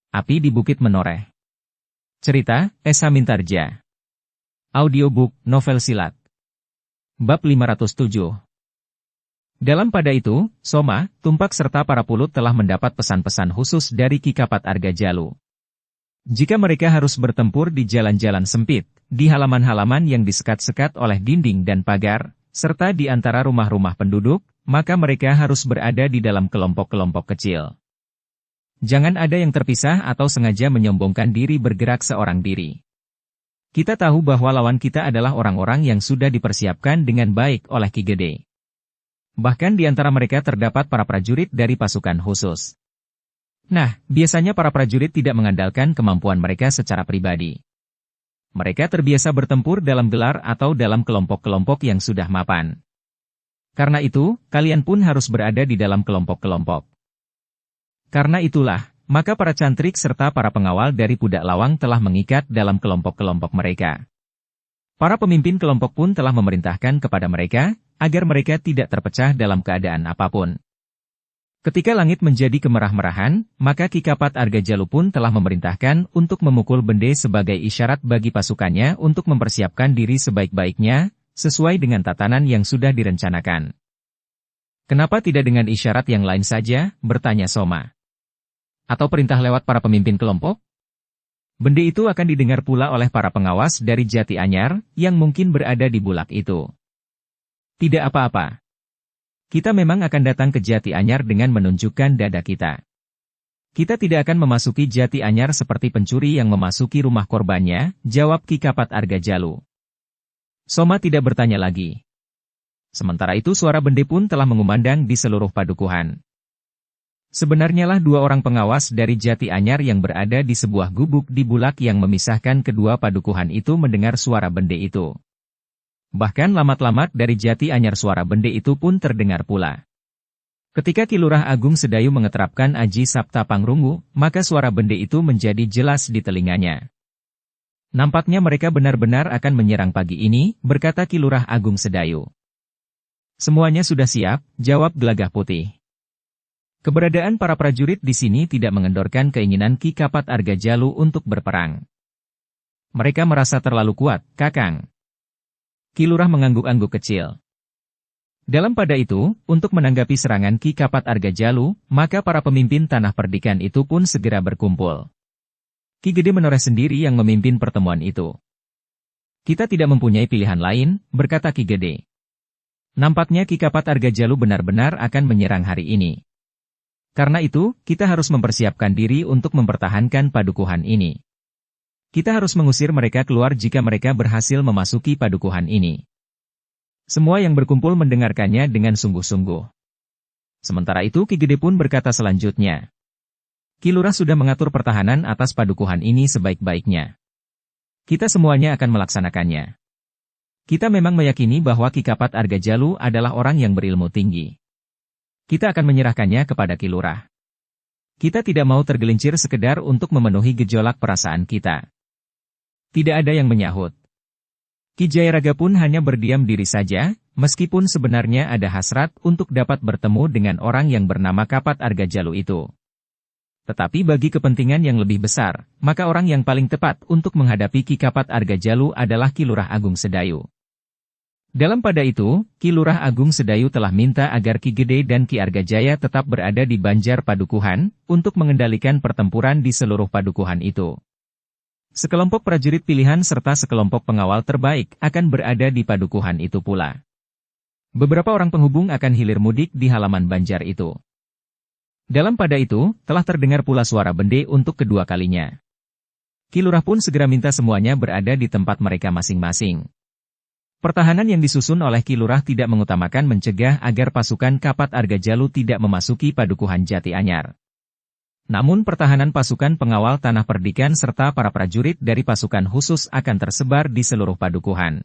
Api di Bukit Menoreh. Cerita, Esa Mintarja. Audiobook, novel silat. Bab 507. Dalam pada itu, Soma, Tumpak serta para pulut telah mendapat pesan-pesan khusus dari Ki Kapat Argajalu. Jika mereka harus bertempur di jalan-jalan sempit, di halaman-halaman yang disekat-sekat oleh dinding dan pagar, serta di antara rumah-rumah penduduk, maka mereka harus berada di dalam kelompok-kelompok kecil. Jangan ada yang terpisah atau sengaja menyombongkan diri bergerak seorang diri. Kita tahu bahwa lawan kita adalah orang-orang yang sudah dipersiapkan dengan baik oleh Ki Gede. Bahkan di antara mereka terdapat para prajurit dari pasukan khusus. Nah, biasanya para prajurit tidak mengandalkan kemampuan mereka secara pribadi. Mereka terbiasa bertempur dalam gelar atau dalam kelompok-kelompok yang sudah mapan. Karena itu, kalian pun harus berada di dalam kelompok-kelompok. Karena itulah, maka para cantrik serta para pengawal dari Pudak Lawang telah mengikat dalam kelompok-kelompok mereka. Para pemimpin kelompok pun telah memerintahkan kepada mereka, agar mereka tidak terpecah dalam keadaan apapun. Ketika langit menjadi kemerah-merahan, maka Ki Kapat Argajalu pun telah memerintahkan untuk memukul bende sebagai isyarat bagi pasukannya untuk mempersiapkan diri sebaik-baiknya, sesuai dengan tatanan yang sudah direncanakan. Kenapa tidak dengan isyarat yang lain saja, bertanya Soma. Atau perintah lewat para pemimpin kelompok? Bende itu akan didengar pula oleh para pengawas dari Jati Anyar, yang mungkin berada di bulak itu. Tidak apa-apa. Kita memang akan datang ke Jati Anyar dengan menunjukkan dada kita. Kita tidak akan memasuki Jati Anyar seperti pencuri yang memasuki rumah korbannya, jawab Ki Kapat Argajalu. Soma tidak bertanya lagi. Sementara itu suara bende pun telah mengumandang di seluruh padukuhan. Sebenarnya lah dua orang pengawas dari Jati Anyar yang berada di sebuah gubuk di bulak yang memisahkan kedua padukuhan itu mendengar suara bende itu. Bahkan lamat-lamat dari Jati Anyar suara bende itu pun terdengar pula. Ketika Ki Lurah Agung Sedayu mengeterapkan Aji Sabta Pangrungu, maka suara bende itu menjadi jelas di telinganya. Nampaknya mereka benar-benar akan menyerang pagi ini, berkata Ki Lurah Agung Sedayu. Semuanya sudah siap, jawab Gelagah Putih. Keberadaan para prajurit di sini tidak mengendorkan keinginan Ki Kapat Argajalu untuk berperang. Mereka merasa terlalu kuat, Kakang. Ki Lurah mengangguk-angguk kecil. Dalam pada itu, untuk menanggapi serangan Ki Kapat Argajalu, maka para pemimpin Tanah Perdikan itu pun segera berkumpul. Ki Gede Menoreh sendiri yang memimpin pertemuan itu. Kita tidak mempunyai pilihan lain, berkata Ki Gede. Nampaknya Ki Kapat Argajalu benar-benar akan menyerang hari ini. Karena itu, kita harus mempersiapkan diri untuk mempertahankan padukuhan ini. Kita harus mengusir mereka keluar jika mereka berhasil memasuki padukuhan ini. Semua yang berkumpul mendengarkannya dengan sungguh-sungguh. Sementara itu Ki Gede pun berkata selanjutnya. Ki Lurah sudah mengatur pertahanan atas padukuhan ini sebaik-baiknya. Kita semuanya akan melaksanakannya. Kita memang meyakini bahwa Ki Kapat Argajalu adalah orang yang berilmu tinggi. Kita akan menyerahkannya kepada Ki Lurah. Kita tidak mau tergelincir sekedar untuk memenuhi gejolak perasaan kita. Tidak ada yang menyahut. Ki Jayaraga pun hanya berdiam diri saja, meskipun sebenarnya ada hasrat untuk dapat bertemu dengan orang yang bernama Kapat Argajalu itu. Tetapi bagi kepentingan yang lebih besar, maka orang yang paling tepat untuk menghadapi Ki Kapat Argajalu adalah Ki Lurah Agung Sedayu. Dalam pada itu, Ki Lurah Agung Sedayu telah minta agar Ki Gede dan Ki Argajaya tetap berada di Banjar Padukuhan, untuk mengendalikan pertempuran di seluruh padukuhan itu. Sekelompok prajurit pilihan serta sekelompok pengawal terbaik akan berada di padukuhan itu pula. Beberapa orang penghubung akan hilir mudik di halaman Banjar itu. Dalam pada itu, telah terdengar pula suara bende untuk kedua kalinya. Ki Lurah pun segera minta semuanya berada di tempat mereka masing-masing. Pertahanan yang disusun oleh Ki Lurah tidak mengutamakan mencegah agar pasukan Kapat Argajalu tidak memasuki padukuhan Jati Anyar. Namun pertahanan pasukan pengawal Tanah Perdikan serta para prajurit dari pasukan khusus akan tersebar di seluruh padukuhan.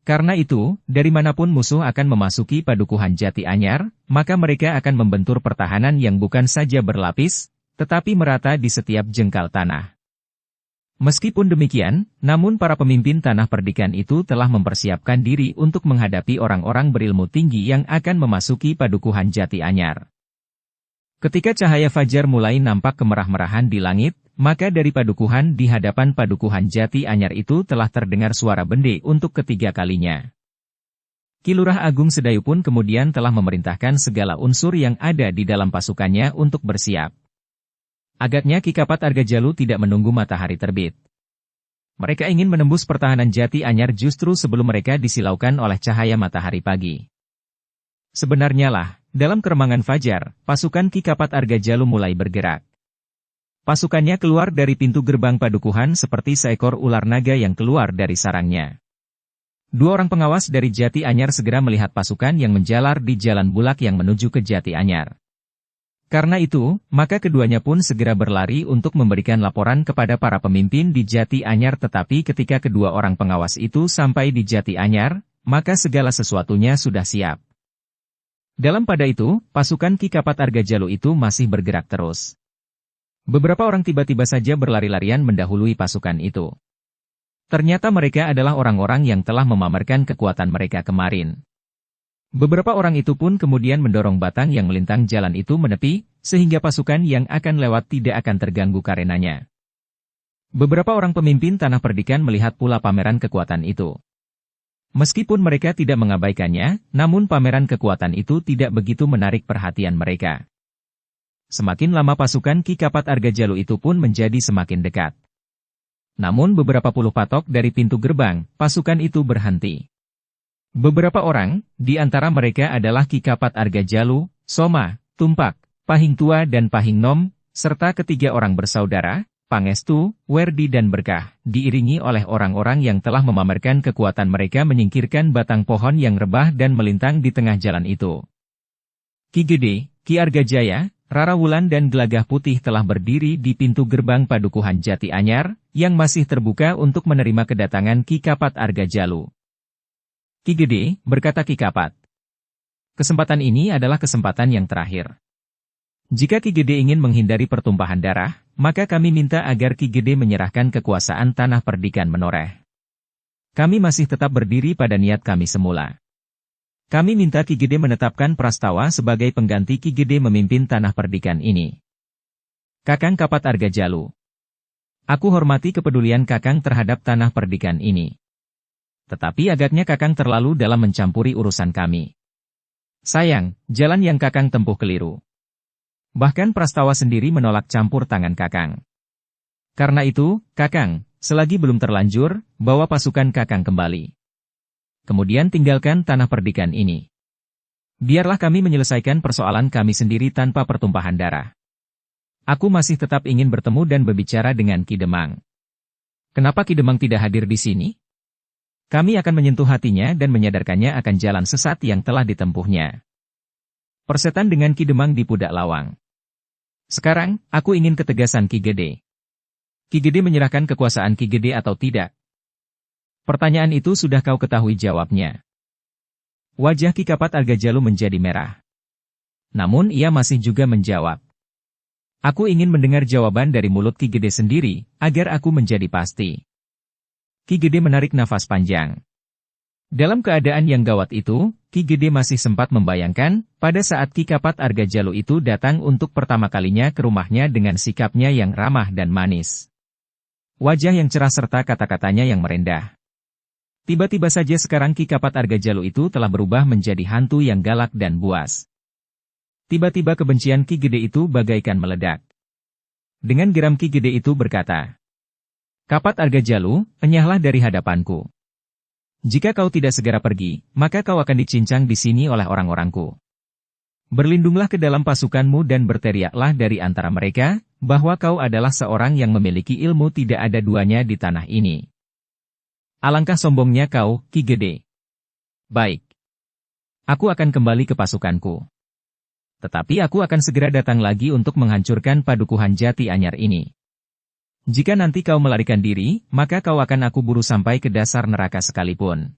Karena itu, dari manapun musuh akan memasuki padukuhan Jati Anyar, maka mereka akan membentur pertahanan yang bukan saja berlapis, tetapi merata di setiap jengkal tanah. Meskipun demikian, namun para pemimpin Tanah Perdikan itu telah mempersiapkan diri untuk menghadapi orang-orang berilmu tinggi yang akan memasuki padukuhan Jati Anyar. Ketika cahaya fajar mulai nampak kemerah-merahan di langit, maka dari padukuhan di hadapan padukuhan Jati Anyar itu telah terdengar suara bende untuk ketiga kalinya. Ki Lurah Agung Sedayu pun kemudian telah memerintahkan segala unsur yang ada di dalam pasukannya untuk bersiap. Agaknya Ki Kapat Argajalu tidak menunggu matahari terbit. Mereka ingin menembus pertahanan Jati Anyar justru sebelum mereka disilaukan oleh cahaya matahari pagi. Sebenarnya lah, dalam keremangan fajar, pasukan Ki Kapat Argajalu mulai bergerak. Pasukannya keluar dari pintu gerbang padukuhan seperti seekor ular naga yang keluar dari sarangnya. Dua orang pengawas dari Jati Anyar segera melihat pasukan yang menjalar di jalan bulak yang menuju ke Jati Anyar. Karena itu, maka keduanya pun segera berlari untuk memberikan laporan kepada para pemimpin di Jati Anyar, tetapi ketika kedua orang pengawas itu sampai di Jati Anyar, maka segala sesuatunya sudah siap. Dalam pada itu, pasukan Ki Kapat Argajalu itu masih bergerak terus. Beberapa orang tiba-tiba saja berlari-larian mendahului pasukan itu. Ternyata mereka adalah orang-orang yang telah memamerkan kekuatan mereka kemarin. Beberapa orang itu pun kemudian mendorong batang yang melintang jalan itu menepi, sehingga pasukan yang akan lewat tidak akan terganggu karenanya. Beberapa orang pemimpin Tanah Perdikan melihat pula pameran kekuatan itu. Meskipun mereka tidak mengabaikannya, namun pameran kekuatan itu tidak begitu menarik perhatian mereka. Semakin lama pasukan Ki Kapat Argajalu itu pun menjadi semakin dekat. Namun beberapa puluh patok dari pintu gerbang, pasukan itu berhenti. Beberapa orang, di antara mereka adalah Ki Kapat Argajalu, Soma, Tumpak, Pahing Tua dan Pahing Nom, serta ketiga orang bersaudara, Pangestu, Werdi dan Berkah, diiringi oleh orang-orang yang telah memamerkan kekuatan mereka menyingkirkan batang pohon yang rebah dan melintang di tengah jalan itu. Ki Gede, Ki Argajaya, Rara Wulan dan Gelagah Putih telah berdiri di pintu gerbang padukuhan Jati Anyar, yang masih terbuka untuk menerima kedatangan Ki Kapat Argajalu. Ki Gede, berkata Ki Kapat. Kesempatan ini adalah kesempatan yang terakhir. Jika Ki Gede ingin menghindari pertumpahan darah, maka kami minta agar Ki Gede menyerahkan kekuasaan Tanah Perdikan Menoreh. Kami masih tetap berdiri pada niat kami semula. Kami minta Ki Gede menetapkan Prastawa sebagai pengganti Ki Gede memimpin Tanah Perdikan ini. Kakang Kapat Argajalu. Aku hormati kepedulian Kakang terhadap Tanah Perdikan ini. Tetapi agaknya Kakang terlalu dalam mencampuri urusan kami. Sayang, jalan yang Kakang tempuh keliru. Bahkan Prastawa sendiri menolak campur tangan Kakang. Karena itu, Kakang, selagi belum terlanjur, bawa pasukan Kakang kembali. Kemudian tinggalkan Tanah Perdikan ini. Biarlah kami menyelesaikan persoalan kami sendiri tanpa pertumpahan darah. Aku masih tetap ingin bertemu dan berbicara dengan Ki Demang. Kenapa Ki Demang tidak hadir di sini? Kami akan menyentuh hatinya dan menyadarkannya akan jalan sesat yang telah ditempuhnya. Persetan dengan Ki Demang di Pudak Lawang. Sekarang, aku ingin ketegasan Ki Gede. Ki Gede menyerahkan kekuasaan Ki Gede atau tidak? Pertanyaan itu sudah kau ketahui jawabnya. Wajah Ki Kapat Argajalu menjadi merah. Namun ia masih juga menjawab. Aku ingin mendengar jawaban dari mulut Ki Gede sendiri, agar aku menjadi pasti. Ki Gede menarik nafas panjang. Dalam keadaan yang gawat itu, Ki Gede masih sempat membayangkan, pada saat Ki Kapat Argajalu itu datang untuk pertama kalinya ke rumahnya dengan sikapnya yang ramah dan manis. Wajah yang cerah serta kata-katanya yang merendah. Tiba-tiba saja sekarang Ki Kapat Argajalu itu telah berubah menjadi hantu yang galak dan buas. Tiba-tiba kebencian Ki Gede itu bagaikan meledak. Dengan geram Ki Gede itu berkata, Kapat Argajalu, enyahlah dari hadapanku. Jika kau tidak segera pergi, maka kau akan dicincang di sini oleh orang-orangku. Berlindunglah ke dalam pasukanmu dan berteriaklah dari antara mereka, bahwa kau adalah seorang yang memiliki ilmu tidak ada duanya di tanah ini. Alangkah sombongnya kau, Ki Gede. Baik. Aku akan kembali ke pasukanku. Tetapi aku akan segera datang lagi untuk menghancurkan padukuhan Jati Anyar ini. Jika nanti kau melarikan diri, maka kau akan aku buru sampai ke dasar neraka sekalipun.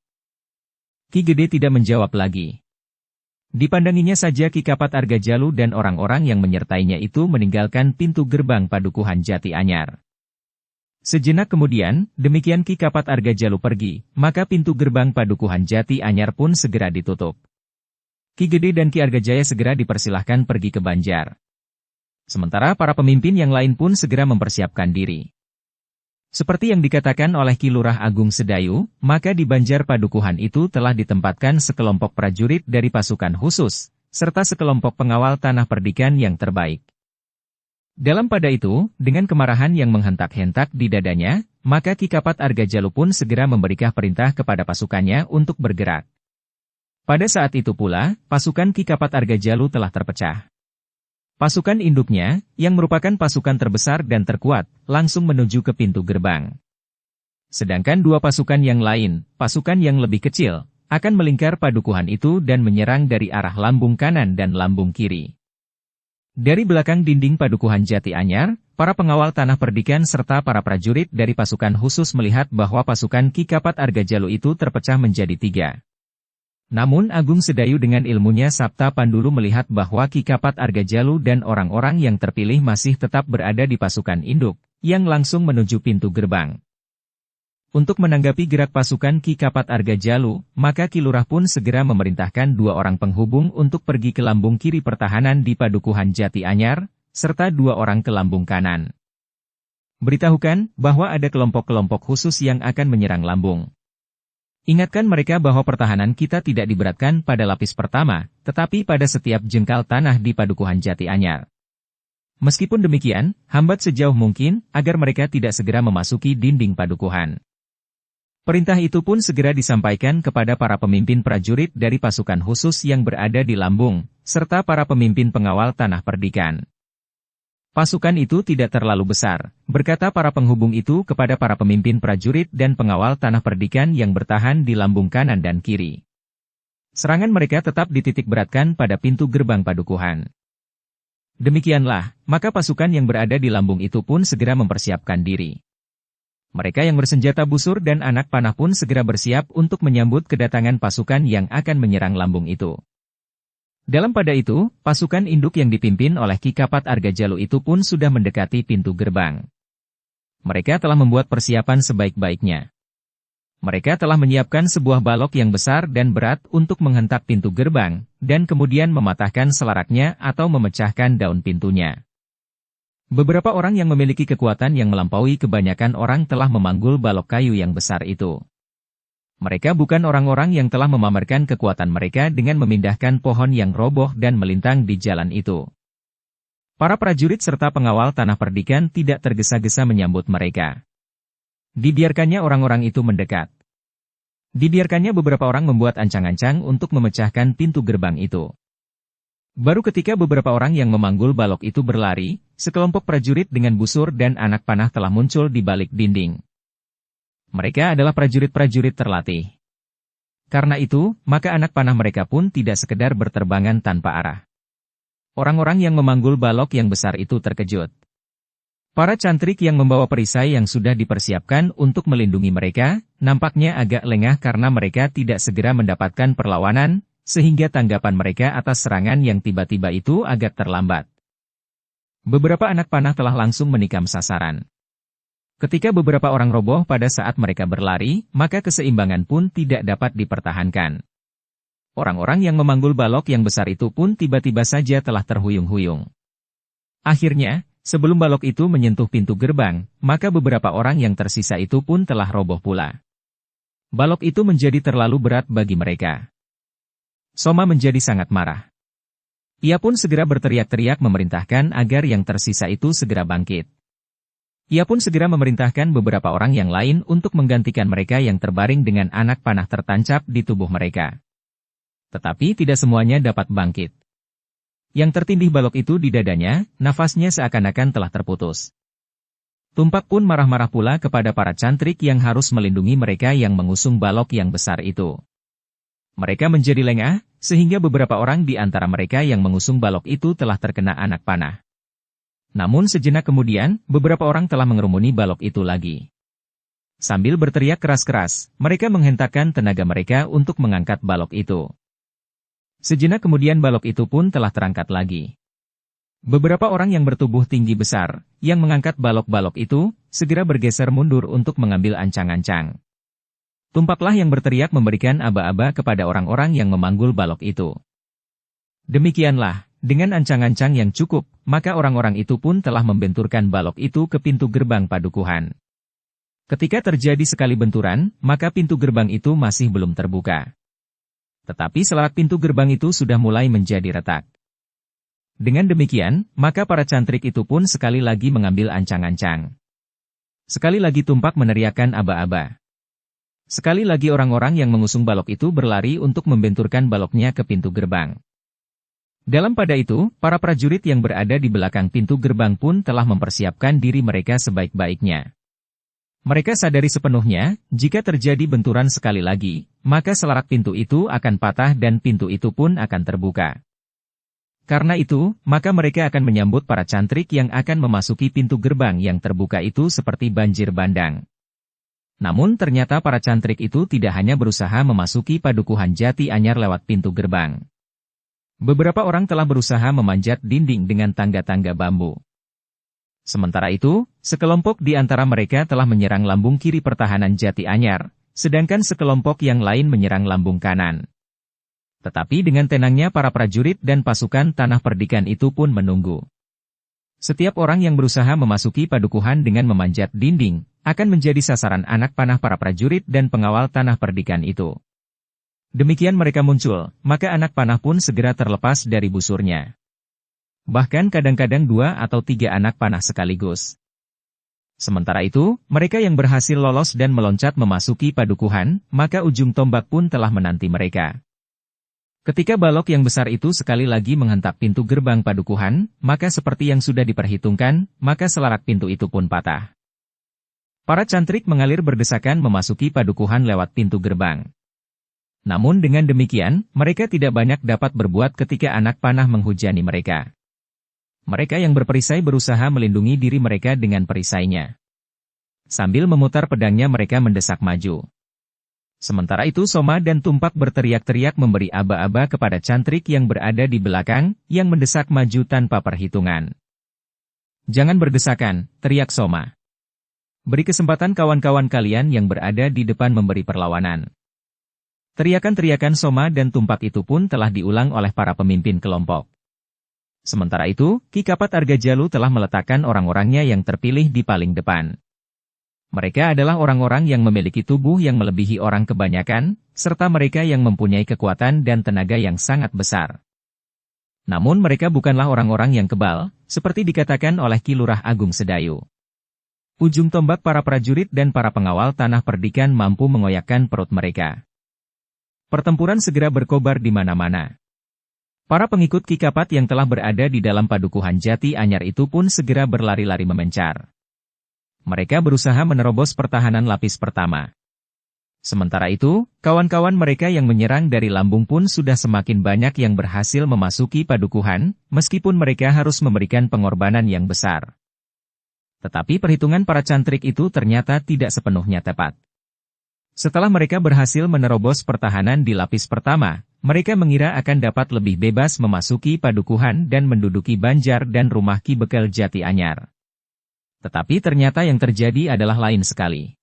Ki Gede tidak menjawab lagi. Dipandanginya saja Ki Kapat Argajalu dan orang-orang yang menyertainya itu meninggalkan pintu gerbang padukuhan Jati Anyar. Sejenak kemudian, demikian Ki Kapat Argajalu pergi, maka pintu gerbang padukuhan Jati Anyar pun segera ditutup. Ki Gede dan Ki Argajaya segera dipersilahkan pergi ke Banjar. Sementara para pemimpin yang lain pun segera mempersiapkan diri. Seperti yang dikatakan oleh Ki Lurah Agung Sedayu, maka di Banjar Padukuhan itu telah ditempatkan sekelompok prajurit dari pasukan khusus, serta sekelompok pengawal tanah perdikan yang terbaik. Dalam pada itu, dengan kemarahan yang menghentak-hentak di dadanya, maka Ki Kapat Argajalu pun segera memberikan perintah kepada pasukannya untuk bergerak. Pada saat itu pula, pasukan Ki Kapat Argajalu telah terpecah. Pasukan induknya, yang merupakan pasukan terbesar dan terkuat, langsung menuju ke pintu gerbang. Sedangkan dua pasukan yang lain, pasukan yang lebih kecil, akan melingkar padukuhan itu dan menyerang dari arah lambung kanan dan lambung kiri. Dari belakang dinding padukuhan Jati Anyar, para pengawal tanah perdikan serta para prajurit dari pasukan khusus melihat bahwa pasukan Ki Kapat Argajalu itu terpecah menjadi tiga. Namun Agung Sedayu dengan ilmunya Sabta Pandulu melihat bahwa Ki Kapat Argajalu dan orang-orang yang terpilih masih tetap berada di pasukan induk, yang langsung menuju pintu gerbang. Untuk menanggapi gerak pasukan Ki Kapat Argajalu, maka Ki Lurah pun segera memerintahkan dua orang penghubung untuk pergi ke lambung kiri pertahanan di Padukuhan Jati Anyar, serta dua orang ke lambung kanan. Beritahukan bahwa ada kelompok-kelompok khusus yang akan menyerang lambung. Ingatkan mereka bahwa pertahanan kita tidak diberatkan pada lapis pertama, tetapi pada setiap jengkal tanah di Padukuhan Jati Anyar. Meskipun demikian, hambat sejauh mungkin, agar mereka tidak segera memasuki dinding padukuhan. Perintah itu pun segera disampaikan kepada para pemimpin prajurit dari pasukan khusus yang berada di lambung, serta para pemimpin pengawal tanah perdikan. Pasukan itu tidak terlalu besar, berkata para penghubung itu kepada para pemimpin prajurit dan pengawal tanah perdikan yang bertahan di lambung kanan dan kiri. Serangan mereka tetap dititik beratkan pada pintu gerbang padukuhan. Demikianlah, maka pasukan yang berada di lambung itu pun segera mempersiapkan diri. Mereka yang bersenjata busur dan anak panah pun segera bersiap untuk menyambut kedatangan pasukan yang akan menyerang lambung itu. Dalam pada itu, pasukan induk yang dipimpin oleh Ki Kapat Argajalu itu pun sudah mendekati pintu gerbang. Mereka telah membuat persiapan sebaik-baiknya. Mereka telah menyiapkan sebuah balok yang besar dan berat untuk menghentak pintu gerbang, dan kemudian mematahkan selaraknya atau memecahkan daun pintunya. Beberapa orang yang memiliki kekuatan yang melampaui kebanyakan orang telah memanggul balok kayu yang besar itu. Mereka bukan orang-orang yang telah memamerkan kekuatan mereka dengan memindahkan pohon yang roboh dan melintang di jalan itu. Para prajurit serta pengawal tanah perdikan tidak tergesa-gesa menyambut mereka. Dibiarkannya orang-orang itu mendekat. Dibiarkannya beberapa orang membuat ancang-ancang untuk memecahkan pintu gerbang itu. Baru ketika beberapa orang yang memanggul balok itu berlari, sekelompok prajurit dengan busur dan anak panah telah muncul di balik dinding. Mereka adalah prajurit-prajurit terlatih. Karena itu, maka anak panah mereka pun tidak sekedar berterbangan tanpa arah. Orang-orang yang memanggul balok yang besar itu terkejut. Para cantrik yang membawa perisai yang sudah dipersiapkan untuk melindungi mereka, nampaknya agak lengah karena mereka tidak segera mendapatkan perlawanan, sehingga tanggapan mereka atas serangan yang tiba-tiba itu agak terlambat. Beberapa anak panah telah langsung menikam sasaran. Ketika beberapa orang roboh pada saat mereka berlari, maka keseimbangan pun tidak dapat dipertahankan. Orang-orang yang memanggul balok yang besar itu pun tiba-tiba saja telah terhuyung-huyung. Akhirnya, sebelum balok itu menyentuh pintu gerbang, maka beberapa orang yang tersisa itu pun telah roboh pula. Balok itu menjadi terlalu berat bagi mereka. Soma menjadi sangat marah. Ia pun segera berteriak-teriak memerintahkan agar yang tersisa itu segera bangkit. Ia pun segera memerintahkan beberapa orang yang lain untuk menggantikan mereka yang terbaring dengan anak panah tertancap di tubuh mereka. Tetapi tidak semuanya dapat bangkit. Yang tertindih balok itu di dadanya, nafasnya seakan-akan telah terputus. Tumpak pun marah-marah pula kepada para cantrik yang harus melindungi mereka yang mengusung balok yang besar itu. Mereka menjadi lengah, sehingga beberapa orang di antara mereka yang mengusung balok itu telah terkena anak panah. Namun sejenak kemudian, beberapa orang telah mengerumuni balok itu lagi. Sambil berteriak keras-keras, mereka menghentakkan tenaga mereka untuk mengangkat balok itu. Sejenak kemudian balok itu pun telah terangkat lagi. Beberapa orang yang bertubuh tinggi besar, yang mengangkat balok-balok itu, segera bergeser mundur untuk mengambil ancang-ancang. Tumpaklah yang berteriak memberikan aba-aba kepada orang-orang yang memanggul balok itu. Demikianlah, dengan ancang-ancang yang cukup, maka orang-orang itu pun telah membenturkan balok itu ke pintu gerbang padukuhan. Ketika terjadi sekali benturan, maka pintu gerbang itu masih belum terbuka. Tetapi selarak pintu gerbang itu sudah mulai menjadi retak. Dengan demikian, maka para cantrik itu pun sekali lagi mengambil ancang-ancang. Sekali lagi tumpak meneriakkan aba-aba. Sekali lagi orang-orang yang mengusung balok itu berlari untuk membenturkan baloknya ke pintu gerbang. Dalam pada itu, para prajurit yang berada di belakang pintu gerbang pun telah mempersiapkan diri mereka sebaik-baiknya. Mereka sadari sepenuhnya, jika terjadi benturan sekali lagi, maka selarak pintu itu akan patah dan pintu itu pun akan terbuka. Karena itu, maka mereka akan menyambut para cantrik yang akan memasuki pintu gerbang yang terbuka itu seperti banjir bandang. Namun ternyata para cantrik itu tidak hanya berusaha memasuki padukuhan Jati Anyar lewat pintu gerbang. Beberapa orang telah berusaha memanjat dinding dengan tangga-tangga bambu. Sementara itu, sekelompok di antara mereka telah menyerang lambung kiri pertahanan Jati Anyar, sedangkan sekelompok yang lain menyerang lambung kanan. Tetapi dengan tenangnya para prajurit dan pasukan Tanah Perdikan itu pun menunggu. Setiap orang yang berusaha memasuki padukuhan dengan memanjat dinding, akan menjadi sasaran anak panah para prajurit dan pengawal Tanah Perdikan itu. Demikian mereka muncul, maka anak panah pun segera terlepas dari busurnya. Bahkan kadang-kadang 2 atau 3 anak panah sekaligus. Sementara itu, mereka yang berhasil lolos dan meloncat memasuki padukuhan, maka ujung tombak pun telah menanti mereka. Ketika balok yang besar itu sekali lagi menghentak pintu gerbang padukuhan, maka seperti yang sudah diperhitungkan, maka selarak pintu itu pun patah. Para cantrik mengalir berdesakan memasuki padukuhan lewat pintu gerbang. Namun dengan demikian, mereka tidak banyak dapat berbuat ketika anak panah menghujani mereka. Mereka yang berperisai berusaha melindungi diri mereka dengan perisainya. Sambil memutar pedangnya mereka mendesak maju. Sementara itu Soma dan Tumpak berteriak-teriak memberi aba-aba kepada cantrik yang berada di belakang, yang mendesak maju tanpa perhitungan. "Jangan berdesakan," teriak Soma. "Beri kesempatan kawan-kawan kalian yang berada di depan memberi perlawanan." Teriakan-teriakan Soma dan Tumpak itu pun telah diulang oleh para pemimpin kelompok. Sementara itu, Ki Kapat Argajalu telah meletakkan orang-orangnya yang terpilih di paling depan. Mereka adalah orang-orang yang memiliki tubuh yang melebihi orang kebanyakan, serta mereka yang mempunyai kekuatan dan tenaga yang sangat besar. Namun mereka bukanlah orang-orang yang kebal, seperti dikatakan oleh Ki Lurah Agung Sedayu. Ujung tombak para prajurit dan para pengawal Tanah Perdikan mampu mengoyakkan perut mereka. Pertempuran segera berkobar di mana-mana. Para pengikut Ki Kapat yang telah berada di dalam padukuhan Jati Anyar itu pun segera berlari-lari memencar. Mereka berusaha menerobos pertahanan lapis pertama. Sementara itu, kawan-kawan mereka yang menyerang dari lambung pun sudah semakin banyak yang berhasil memasuki padukuhan, meskipun mereka harus memberikan pengorbanan yang besar. Tetapi perhitungan para cantrik itu ternyata tidak sepenuhnya tepat. Setelah mereka berhasil menerobos pertahanan di lapis pertama, mereka mengira akan dapat lebih bebas memasuki padukuhan dan menduduki Banjar dan rumah Ki Bekel Jati Anyar. Tetapi ternyata yang terjadi adalah lain sekali.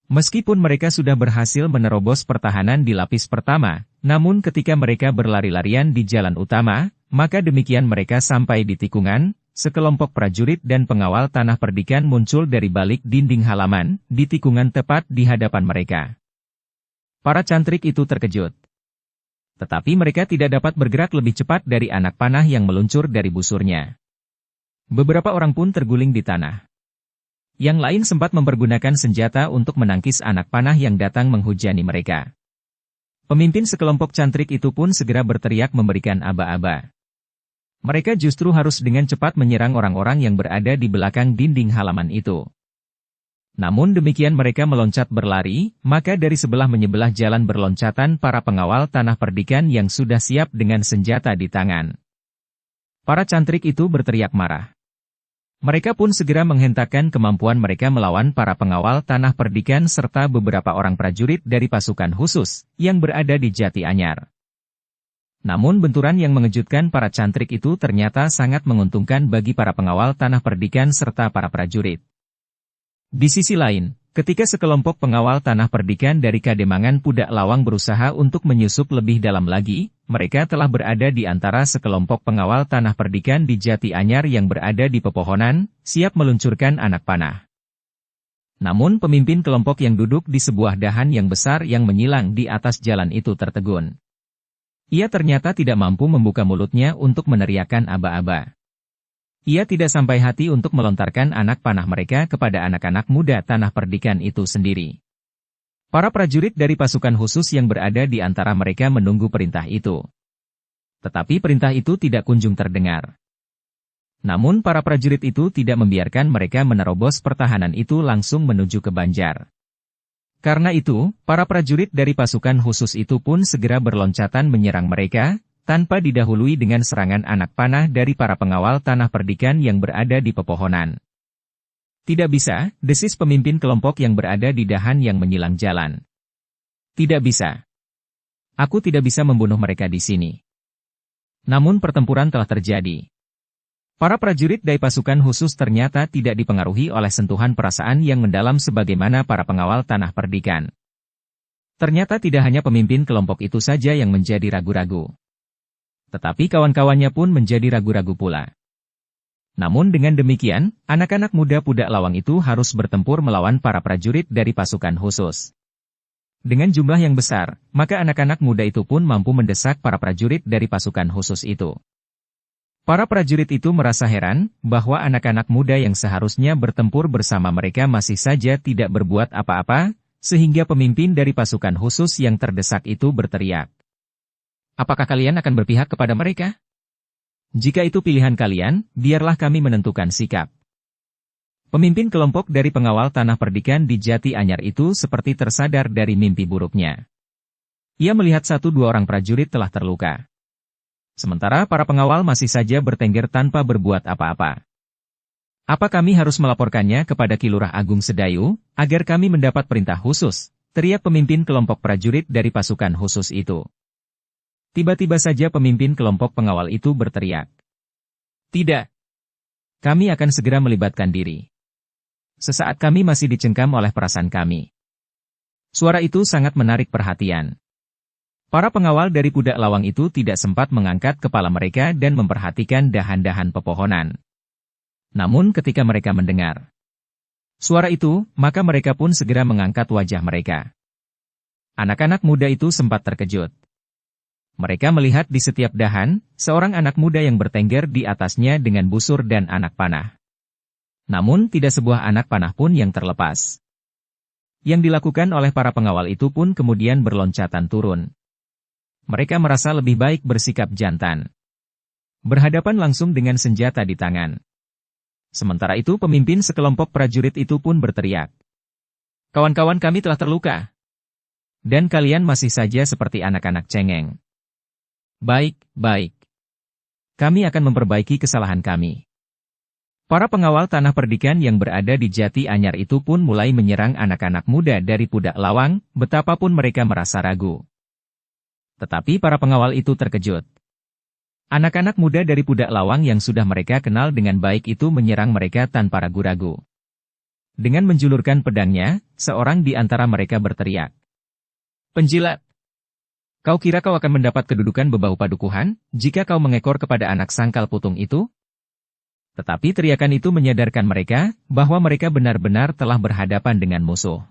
Meskipun mereka sudah berhasil menerobos pertahanan di lapis pertama, namun ketika mereka berlari-larian di jalan utama, maka demikian mereka sampai di tikungan. Sekelompok prajurit dan pengawal Tanah Perdikan muncul dari balik dinding halaman, di tikungan tepat di hadapan mereka. Para cantrik itu terkejut. Tetapi mereka tidak dapat bergerak lebih cepat dari anak panah yang meluncur dari busurnya. Beberapa orang pun terguling di tanah. Yang lain sempat mempergunakan senjata untuk menangkis anak panah yang datang menghujani mereka. Pemimpin sekelompok cantrik itu pun segera berteriak memberikan aba-aba. Mereka justru harus dengan cepat menyerang orang-orang yang berada di belakang dinding halaman itu. Namun demikian mereka meloncat berlari, maka dari sebelah menyebelah jalan berloncatan para pengawal Tanah Perdikan yang sudah siap dengan senjata di tangan. Para cantrik itu berteriak marah. Mereka pun segera menghentakkan kemampuan mereka melawan para pengawal Tanah Perdikan serta beberapa orang prajurit dari pasukan khusus, yang berada di Jati Anyar. Namun benturan yang mengejutkan para cantrik itu ternyata sangat menguntungkan bagi para pengawal Tanah Perdikan serta para prajurit. Di sisi lain, Ketika sekelompok pengawal tanah perdikan dari Kademangan Pudak Lawang berusaha untuk menyusup lebih dalam lagi, mereka telah berada di antara sekelompok pengawal tanah perdikan di Jati Anyar yang berada di pepohonan, siap meluncurkan anak panah. Namun pemimpin kelompok yang duduk di sebuah dahan yang besar yang menyilang di atas jalan itu tertegun. Ia ternyata tidak mampu membuka mulutnya untuk meneriakkan aba-aba. Ia tidak sampai hati untuk melontarkan anak panah mereka kepada anak-anak muda tanah perdikan itu sendiri. Para prajurit dari pasukan khusus yang berada di antara mereka menunggu perintah itu. Tetapi perintah itu tidak kunjung terdengar. Namun para prajurit itu tidak membiarkan mereka menerobos pertahanan itu langsung menuju ke Banjar. Karena itu, para prajurit dari pasukan khusus itu pun segera berloncatan menyerang mereka, tanpa didahului dengan serangan anak panah dari para pengawal tanah perdikan yang berada di pepohonan. Tidak bisa, desis pemimpin kelompok yang berada di dahan yang menyilang jalan. Tidak bisa. Aku tidak bisa membunuh mereka di sini. Namun pertempuran telah terjadi. Para prajurit dari pasukan khusus ternyata tidak dipengaruhi oleh sentuhan perasaan yang mendalam sebagaimana para pengawal tanah perdikan. Ternyata tidak hanya pemimpin kelompok itu saja yang menjadi ragu-ragu. Tetapi kawan-kawannya pun menjadi ragu-ragu pula. Namun dengan demikian, anak-anak muda Pudak Lawang itu harus bertempur melawan para prajurit dari pasukan khusus. Dengan jumlah yang besar, maka anak-anak muda itu pun mampu mendesak para prajurit dari pasukan khusus itu. Para prajurit itu merasa heran, bahwa anak-anak muda yang seharusnya bertempur bersama mereka masih saja tidak berbuat apa-apa, sehingga pemimpin dari pasukan khusus yang terdesak itu berteriak. Apakah kalian akan berpihak kepada mereka? Jika itu pilihan kalian, biarlah kami menentukan sikap. Pemimpin kelompok dari pengawal tanah perdikan di Jati Anyar itu seperti tersadar dari mimpi buruknya. Ia melihat 1-2 orang prajurit telah terluka. Sementara para pengawal masih saja bertengger tanpa berbuat apa-apa. Apa kami harus melaporkannya kepada Ki Lurah Agung Sedayu, agar kami mendapat perintah khusus? Teriak pemimpin kelompok prajurit dari pasukan khusus itu. Tiba-tiba saja pemimpin kelompok pengawal itu berteriak. Tidak. Kami akan segera melibatkan diri. Sesaat kami masih dicengkam oleh perasaan kami. Suara itu sangat menarik perhatian. Para pengawal dari Pudak Lawang itu tidak sempat mengangkat kepala mereka dan memperhatikan dahan-dahan pepohonan. Namun ketika mereka mendengar suara itu, maka mereka pun segera mengangkat wajah mereka. Anak-anak muda itu sempat terkejut. Mereka melihat di setiap dahan, seorang anak muda yang bertengger di atasnya dengan busur dan anak panah. Namun tidak sebuah anak panah pun yang terlepas. Yang dilakukan oleh para pengawal itu pun kemudian berloncatan turun. Mereka merasa lebih baik bersikap jantan. Berhadapan langsung dengan senjata di tangan. Sementara itu pemimpin sekelompok prajurit itu pun berteriak. Kawan-kawan kami telah terluka. Dan kalian masih saja seperti anak-anak cengeng. Baik, baik. Kami akan memperbaiki kesalahan kami. Para pengawal tanah perdikan yang berada di Jati Anyar itu pun mulai menyerang anak-anak muda dari Pudak Lawang, betapapun mereka merasa ragu. Tetapi para pengawal itu terkejut. Anak-anak muda dari Pudak Lawang yang sudah mereka kenal dengan baik itu menyerang mereka tanpa ragu-ragu. Dengan menjulurkan pedangnya, seorang di antara mereka berteriak. Penjilat! Kau kira kau akan mendapat kedudukan bebahu padukuhan, jika kau mengekor kepada anak sangkal putung itu? Tetapi teriakan itu menyadarkan mereka, bahwa mereka benar-benar telah berhadapan dengan musuh.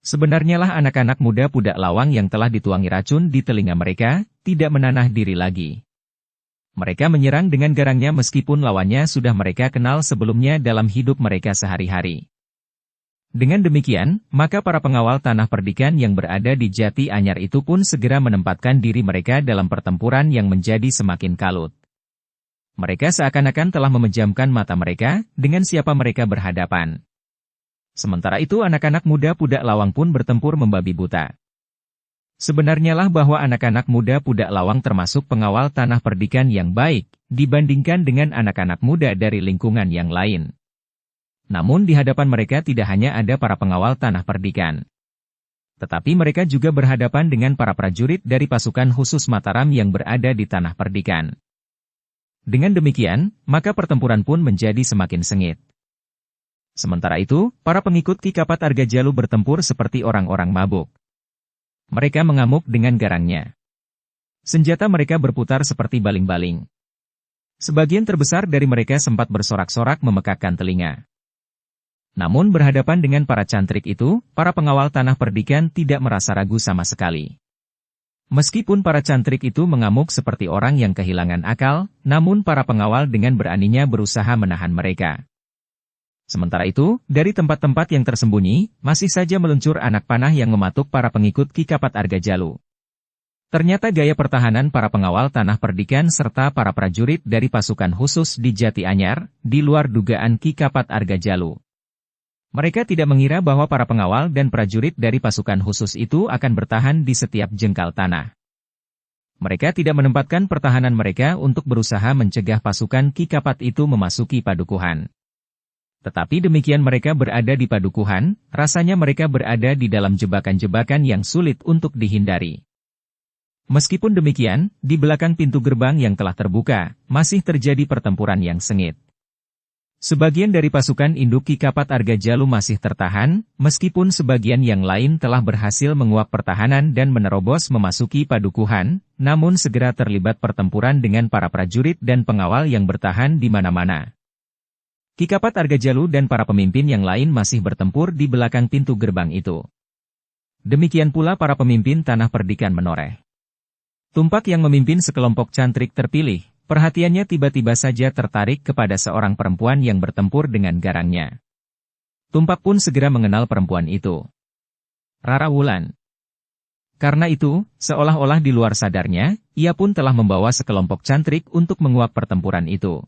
Sebenarnya lah anak-anak muda Pudak Lawang yang telah dituangi racun di telinga mereka, tidak menanah diri lagi. Mereka menyerang dengan garangnya meskipun lawannya sudah mereka kenal sebelumnya dalam hidup mereka sehari-hari. Dengan demikian, maka para pengawal tanah perdikan yang berada di Jati Anyar itu pun segera menempatkan diri mereka dalam pertempuran yang menjadi semakin kalut. Mereka seakan-akan telah memejamkan mata mereka, dengan siapa mereka berhadapan. Sementara itu anak-anak muda Pudak Lawang pun bertempur membabi buta. Sebenarnya lah bahwa anak-anak muda Pudak Lawang termasuk pengawal tanah perdikan yang baik, dibandingkan dengan anak-anak muda dari lingkungan yang lain. Namun di hadapan mereka tidak hanya ada para pengawal tanah perdikan. Tetapi mereka juga berhadapan dengan para prajurit dari pasukan khusus Mataram yang berada di tanah perdikan. Dengan demikian, maka pertempuran pun menjadi semakin sengit. Sementara itu, para pengikut Ki Kapat Argajalu bertempur seperti orang-orang mabuk. Mereka mengamuk dengan garangnya. Senjata mereka berputar seperti baling-baling. Sebagian terbesar dari mereka sempat bersorak-sorak memekakkan telinga. Namun berhadapan dengan para cantrik itu, para pengawal tanah perdikan tidak merasa ragu sama sekali. Meskipun para cantrik itu mengamuk seperti orang yang kehilangan akal, namun para pengawal dengan beraninya berusaha menahan mereka. Sementara itu, dari tempat-tempat yang tersembunyi, masih saja meluncur anak panah yang mematuk para pengikut Ki Kapat Argajalu. Ternyata gaya pertahanan para pengawal tanah perdikan serta para prajurit dari pasukan khusus di Jati Anyar, di luar dugaan Ki Kapat Argajalu. Mereka tidak mengira bahwa para pengawal dan prajurit dari pasukan khusus itu akan bertahan di setiap jengkal tanah. Mereka tidak menempatkan pertahanan mereka untuk berusaha mencegah pasukan Ki Kapat itu memasuki padukuhan. Tetapi demikian mereka berada di padukuhan, rasanya mereka berada di dalam jebakan-jebakan yang sulit untuk dihindari. Meskipun demikian, di belakang pintu gerbang yang telah terbuka, masih terjadi pertempuran yang sengit. Sebagian dari pasukan induk Ki Kapat Argajalu masih tertahan, meskipun sebagian yang lain telah berhasil menguak pertahanan dan menerobos memasuki padukuhan, namun segera terlibat pertempuran dengan para prajurit dan pengawal yang bertahan di mana-mana. Ki Kapat Argajalu dan para pemimpin yang lain masih bertempur di belakang pintu gerbang itu. Demikian pula para pemimpin tanah perdikan menoreh. Tumpak yang memimpin sekelompok cantrik terpilih, perhatiannya tiba-tiba saja tertarik kepada seorang perempuan yang bertempur dengan garangnya. Tumpak pun segera mengenal perempuan itu. Rara Wulan. Karena itu, seolah-olah di luar sadarnya, ia pun telah membawa sekelompok cantrik untuk menguak pertempuran itu.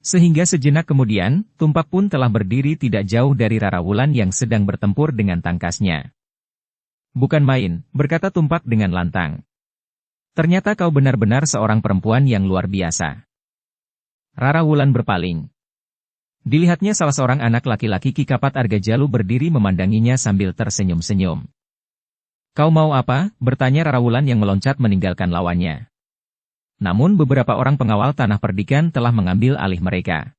Sehingga sejenak kemudian, Tumpak pun telah berdiri tidak jauh dari Rara Wulan yang sedang bertempur dengan tangkasnya. Bukan main, berkata Tumpak dengan lantang. Ternyata kau benar-benar seorang perempuan yang luar biasa. Rara Wulan berpaling. Dilihatnya salah seorang anak laki-laki Ki Kapat Argajalu berdiri memandanginya sambil tersenyum-senyum. Kau mau apa? Bertanya Rara Wulan yang meloncat meninggalkan lawannya. Namun beberapa orang pengawal tanah perdikan telah mengambil alih mereka.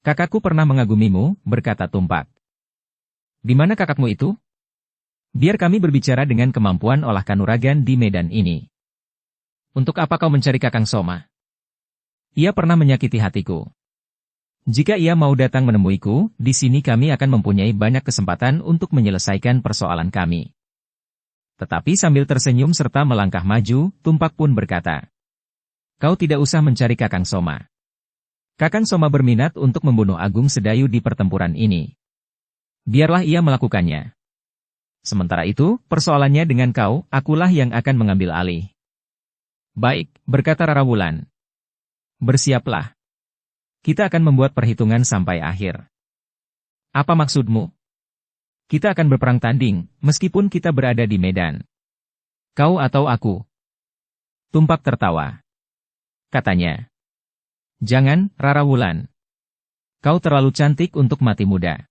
Kakakku pernah mengagumimu, berkata Tumpak. Di mana kakakmu itu? Biar kami berbicara dengan kemampuan olah kanuragan di medan ini. Untuk apa kau mencari Kakang Soma? Ia pernah menyakiti hatiku. Jika ia mau datang menemuiku, di sini kami akan mempunyai banyak kesempatan untuk menyelesaikan persoalan kami. Tetapi sambil tersenyum serta melangkah maju, Tumpak pun berkata, kau tidak usah mencari Kakang Soma. Kakang Soma berminat untuk membunuh Agung Sedayu di pertempuran ini. Biarlah ia melakukannya. Sementara itu, persoalannya dengan kau, akulah yang akan mengambil alih. Baik, berkata Rara Wulan. Bersiaplah. Kita akan membuat perhitungan sampai akhir. Apa maksudmu? Kita akan berperang tanding, meskipun kita berada di medan. Kau atau aku? Tumpak tertawa. Katanya. Jangan, Rara Wulan. Kau terlalu cantik untuk mati muda.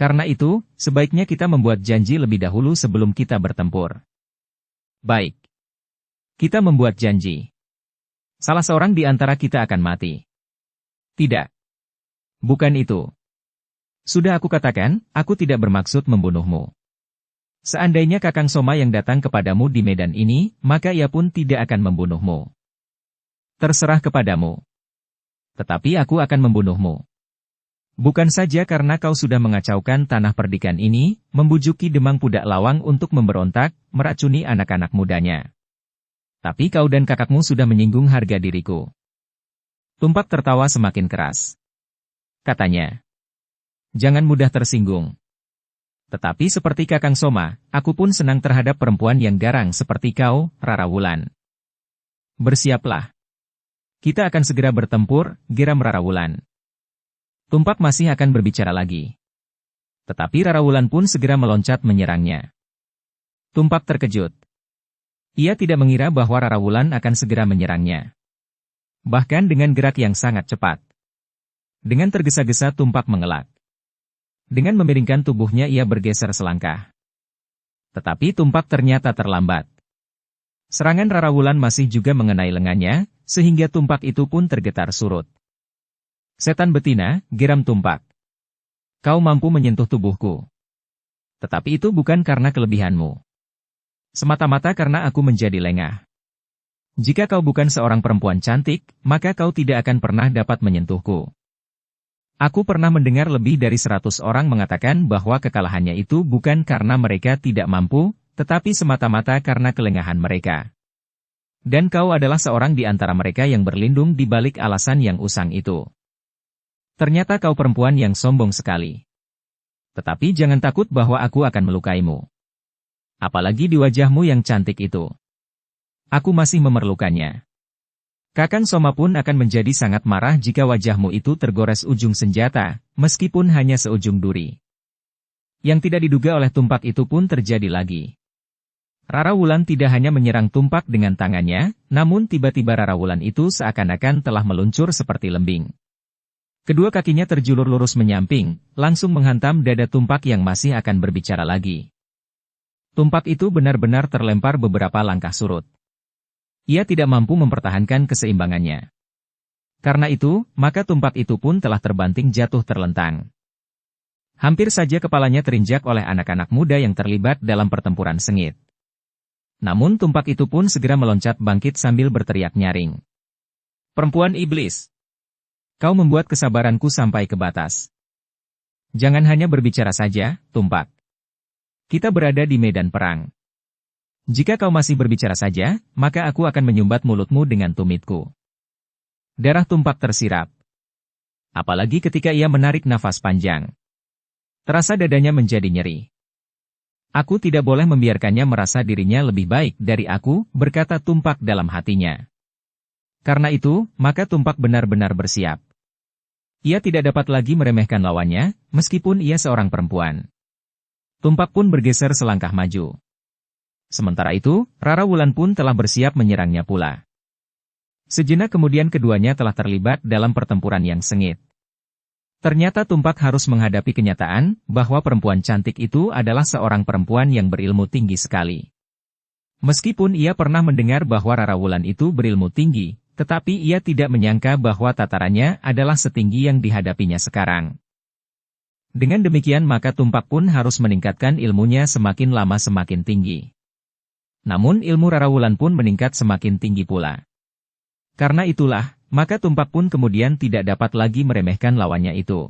Karena itu, sebaiknya kita membuat janji lebih dahulu sebelum kita bertempur. Baik. Kita membuat janji. Salah seorang di antara kita akan mati. Tidak. Bukan itu. Sudah aku katakan, aku tidak bermaksud membunuhmu. Seandainya Kakang Soma yang datang kepadamu di medan ini, maka ia pun tidak akan membunuhmu. Terserah kepadamu. Tetapi aku akan membunuhmu. Bukan saja karena kau sudah mengacaukan tanah perdikan ini, membujuki Demang Pudak Lawang untuk memberontak, meracuni anak-anak mudanya. Tapi kau dan kakakmu sudah menyinggung harga diriku. Tumpak tertawa semakin keras. Katanya. Jangan mudah tersinggung. Tetapi seperti Kakang Soma, aku pun senang terhadap perempuan yang garang seperti kau, Rara Wulan. Bersiaplah. Kita akan segera bertempur, geram Rara Wulan. Tumpak masih akan berbicara lagi. Tetapi Rara Wulan pun segera meloncat menyerangnya. Tumpak terkejut. Ia tidak mengira bahwa Rara Wulan akan segera menyerangnya. Bahkan dengan gerak yang sangat cepat. Dengan tergesa-gesa Tumpak mengelak. Dengan memiringkan tubuhnya ia bergeser selangkah. Tetapi Tumpak ternyata terlambat. Serangan Rara Wulan masih juga mengenai lengannya, sehingga Tumpak itu pun tergetar surut. Setan betina, geram Tumpak. Kau mampu menyentuh tubuhku. Tetapi itu bukan karena kelebihanmu. Semata-mata karena aku menjadi lengah. Jika kau bukan seorang perempuan cantik, maka kau tidak akan pernah dapat menyentuhku. Aku pernah mendengar lebih dari 100 orang mengatakan bahwa kekalahannya itu bukan karena mereka tidak mampu, tetapi semata-mata karena kelengahan mereka. Dan kau adalah seorang di antara mereka yang berlindung di balik alasan yang usang itu. Ternyata kau perempuan yang sombong sekali. Tetapi jangan takut bahwa aku akan melukaimu. Apalagi di wajahmu yang cantik itu. Aku masih memerlukannya. Kakang Soma pun akan menjadi sangat marah jika wajahmu itu tergores ujung senjata, meskipun hanya seujung duri. Yang tidak diduga oleh Tumpak itu pun terjadi lagi. Rara Wulan tidak hanya menyerang Tumpak dengan tangannya, namun tiba-tiba Rara Wulan itu seakan-akan telah meluncur seperti lembing. Kedua kakinya terjulur lurus menyamping, langsung menghantam dada Tumpak yang masih akan berbicara lagi. Tumpak itu benar-benar terlempar beberapa langkah surut. Ia tidak mampu mempertahankan keseimbangannya. Karena itu, maka Tumpak itu pun telah terbanting jatuh terlentang. Hampir saja kepalanya terinjak oleh anak-anak muda yang terlibat dalam pertempuran sengit. Namun Tumpak itu pun segera meloncat bangkit sambil berteriak nyaring. Perempuan iblis! Kau membuat kesabaranku sampai ke batas. Jangan hanya berbicara saja, Tumpak. Kita berada di medan perang. Jika kau masih berbicara saja, maka aku akan menyumbat mulutmu dengan tumitku. Darah Tumpak tersirap. Apalagi ketika ia menarik nafas panjang. Terasa dadanya menjadi nyeri. Aku tidak boleh membiarkannya merasa dirinya lebih baik dari aku, berkata Tumpak dalam hatinya. Karena itu, maka Tumpak benar-benar bersiap. Ia tidak dapat lagi meremehkan lawannya, meskipun ia seorang perempuan. Tumpak pun bergeser selangkah maju. Sementara itu, Rara Wulan pun telah bersiap menyerangnya pula. Sejenak kemudian keduanya telah terlibat dalam pertempuran yang sengit. Ternyata Tumpak harus menghadapi kenyataan bahwa perempuan cantik itu adalah seorang perempuan yang berilmu tinggi sekali. Meskipun ia pernah mendengar bahwa Rara Wulan itu berilmu tinggi, tetapi ia tidak menyangka bahwa tatarannya adalah setinggi yang dihadapinya sekarang. Dengan demikian maka Tumpak pun harus meningkatkan ilmunya semakin lama semakin tinggi. Namun ilmu Rara Wulan pun meningkat semakin tinggi pula. Karena itulah, maka Tumpak pun kemudian tidak dapat lagi meremehkan lawannya itu.